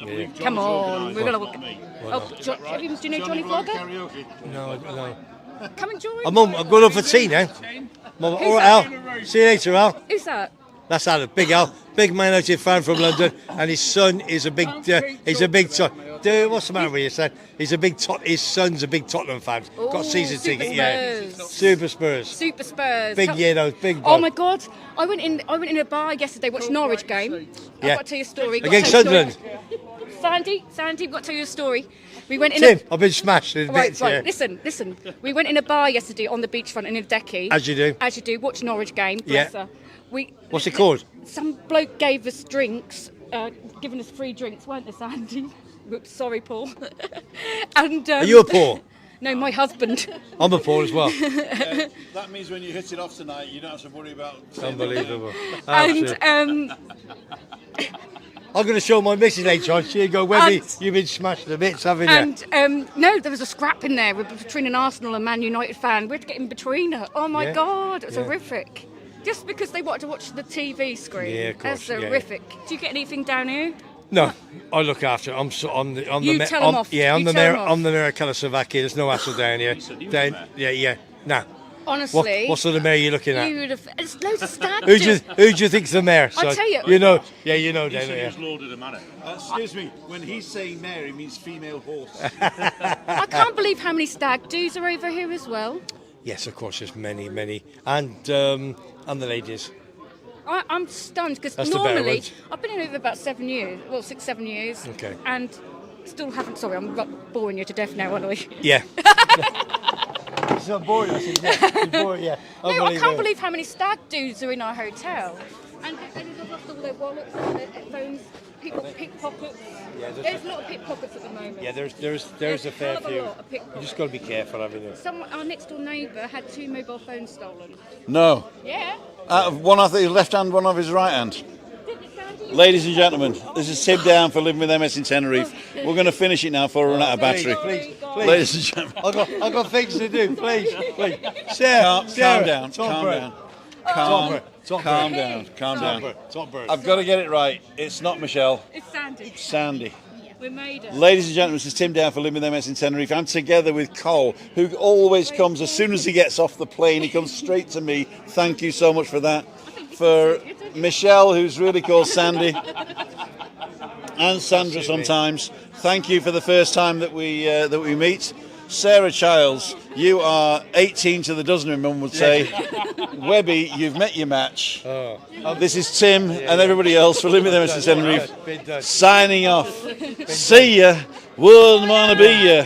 Yeah. Come on, we're gonna. Oh, do you know Johnny Vlogger? No. Come and join. I'm going up for tea now. All right, Al. See you later, Al. Who's that? That's Al, big Al, big Man United fan from London, and his son is a big. He's a big. Dude, what's the matter with you, son? He's a big. His son's a big Tottenham fan. Got season Super ticket, yeah. Spurs. Super Spurs. Super Spurs. Big yellow, big. Oh my God! I went in a bar yesterday, watched Norwich game. Yeah. I've got to tell you a story. Against Sunderland. Sandy, I've got to tell you a story. We went in. Tim, I've been smashed in Right, bits. right. Yeah. Listen. We went in a bar yesterday on the beachfront in a decky. As you do. As you do. Watch Norwich game. Yeah. Bless her. What's it called? Some bloke gave us drinks, giving us free drinks, weren't they, Sandy? Whoops, sorry, Paul. And Are you a Paul? No, my husband. I'm a Paul as well. That means when you hit it off tonight, you don't have to worry about. Unbelievable. And I'm going to show my missus later on. She'll go, Webby, And- you've been smashed to bits, haven't you? and no, there was a scrap in there between an Arsenal and Man United fan. We had to get in between her. Oh my Yeah. God, it was Yeah. horrific. Just because they wanted to watch the TV screen. Yeah, of course, That's yeah. horrific. Do you get anything down here? No, I look after it. I'm You the tell 'em off. Yeah, I'm You the tell 'em mayor. off. I'm the mayor of Slovakia. There's no hassle down here. Yeah. Nah. Honestly. What sort of mayor are you looking at? There's loads of stag Who do. do you think's the mayor? I'll tell you. You know. Yeah, you know, don't you? Lord of the Manor. Excuse me, when he's saying Mary, he means female horse. I can't believe how many stag do's are over here as well. Yes, of course. There's many, and the ladies. I'm stunned because That's the better normally ones. I've been in over about 7 years, well 6, 7 years, Okay. and still haven't. Sorry, I'm boring you to death now, aren't I? Yeah. It's not boring. It's boring. Yeah. No, I can't believe how many stag dudes are in our hotel, and they've lost all their wallets, and their phones, people pickpockets. Yeah, There's a lot of pickpockets at the moment. Yeah, there's a fair hell of a few. lot of You pickpockets. just got to be careful, haven't you? Our next door neighbour had 2 mobile phones stolen. No. Yeah. One off his left hand, one off his right hand. Ladies and gentlemen, this is Tim Down for Living with MS in Tenerife. We're going to finish it now before we run out of battery. Please. Ladies and gentlemen, I've got things to do. Please. Sarah, calm down. Top Calm bird. down. Top Calm bird. down. Calm down. Top bird. I've got to get it right. It's not Michelle. It's Sandy. Sandy. We made it. Ladies and gentlemen, this is Tim Down for Living with MS in Tenerife. I'm together with Cole, who always comes as soon as he gets off the plane. He comes straight to me. Thank you so much for that. For Michelle, who's really called Sandy, and Sandra sometimes. Thank you for the first time that we meet. Sarah Childs, you are 18 to the dozen, Mum would say. Webby, you've met your match. This is Tim and everybody else for Living with MS in Tenerife. Signing off. See ya. Wouldn't want to be ya.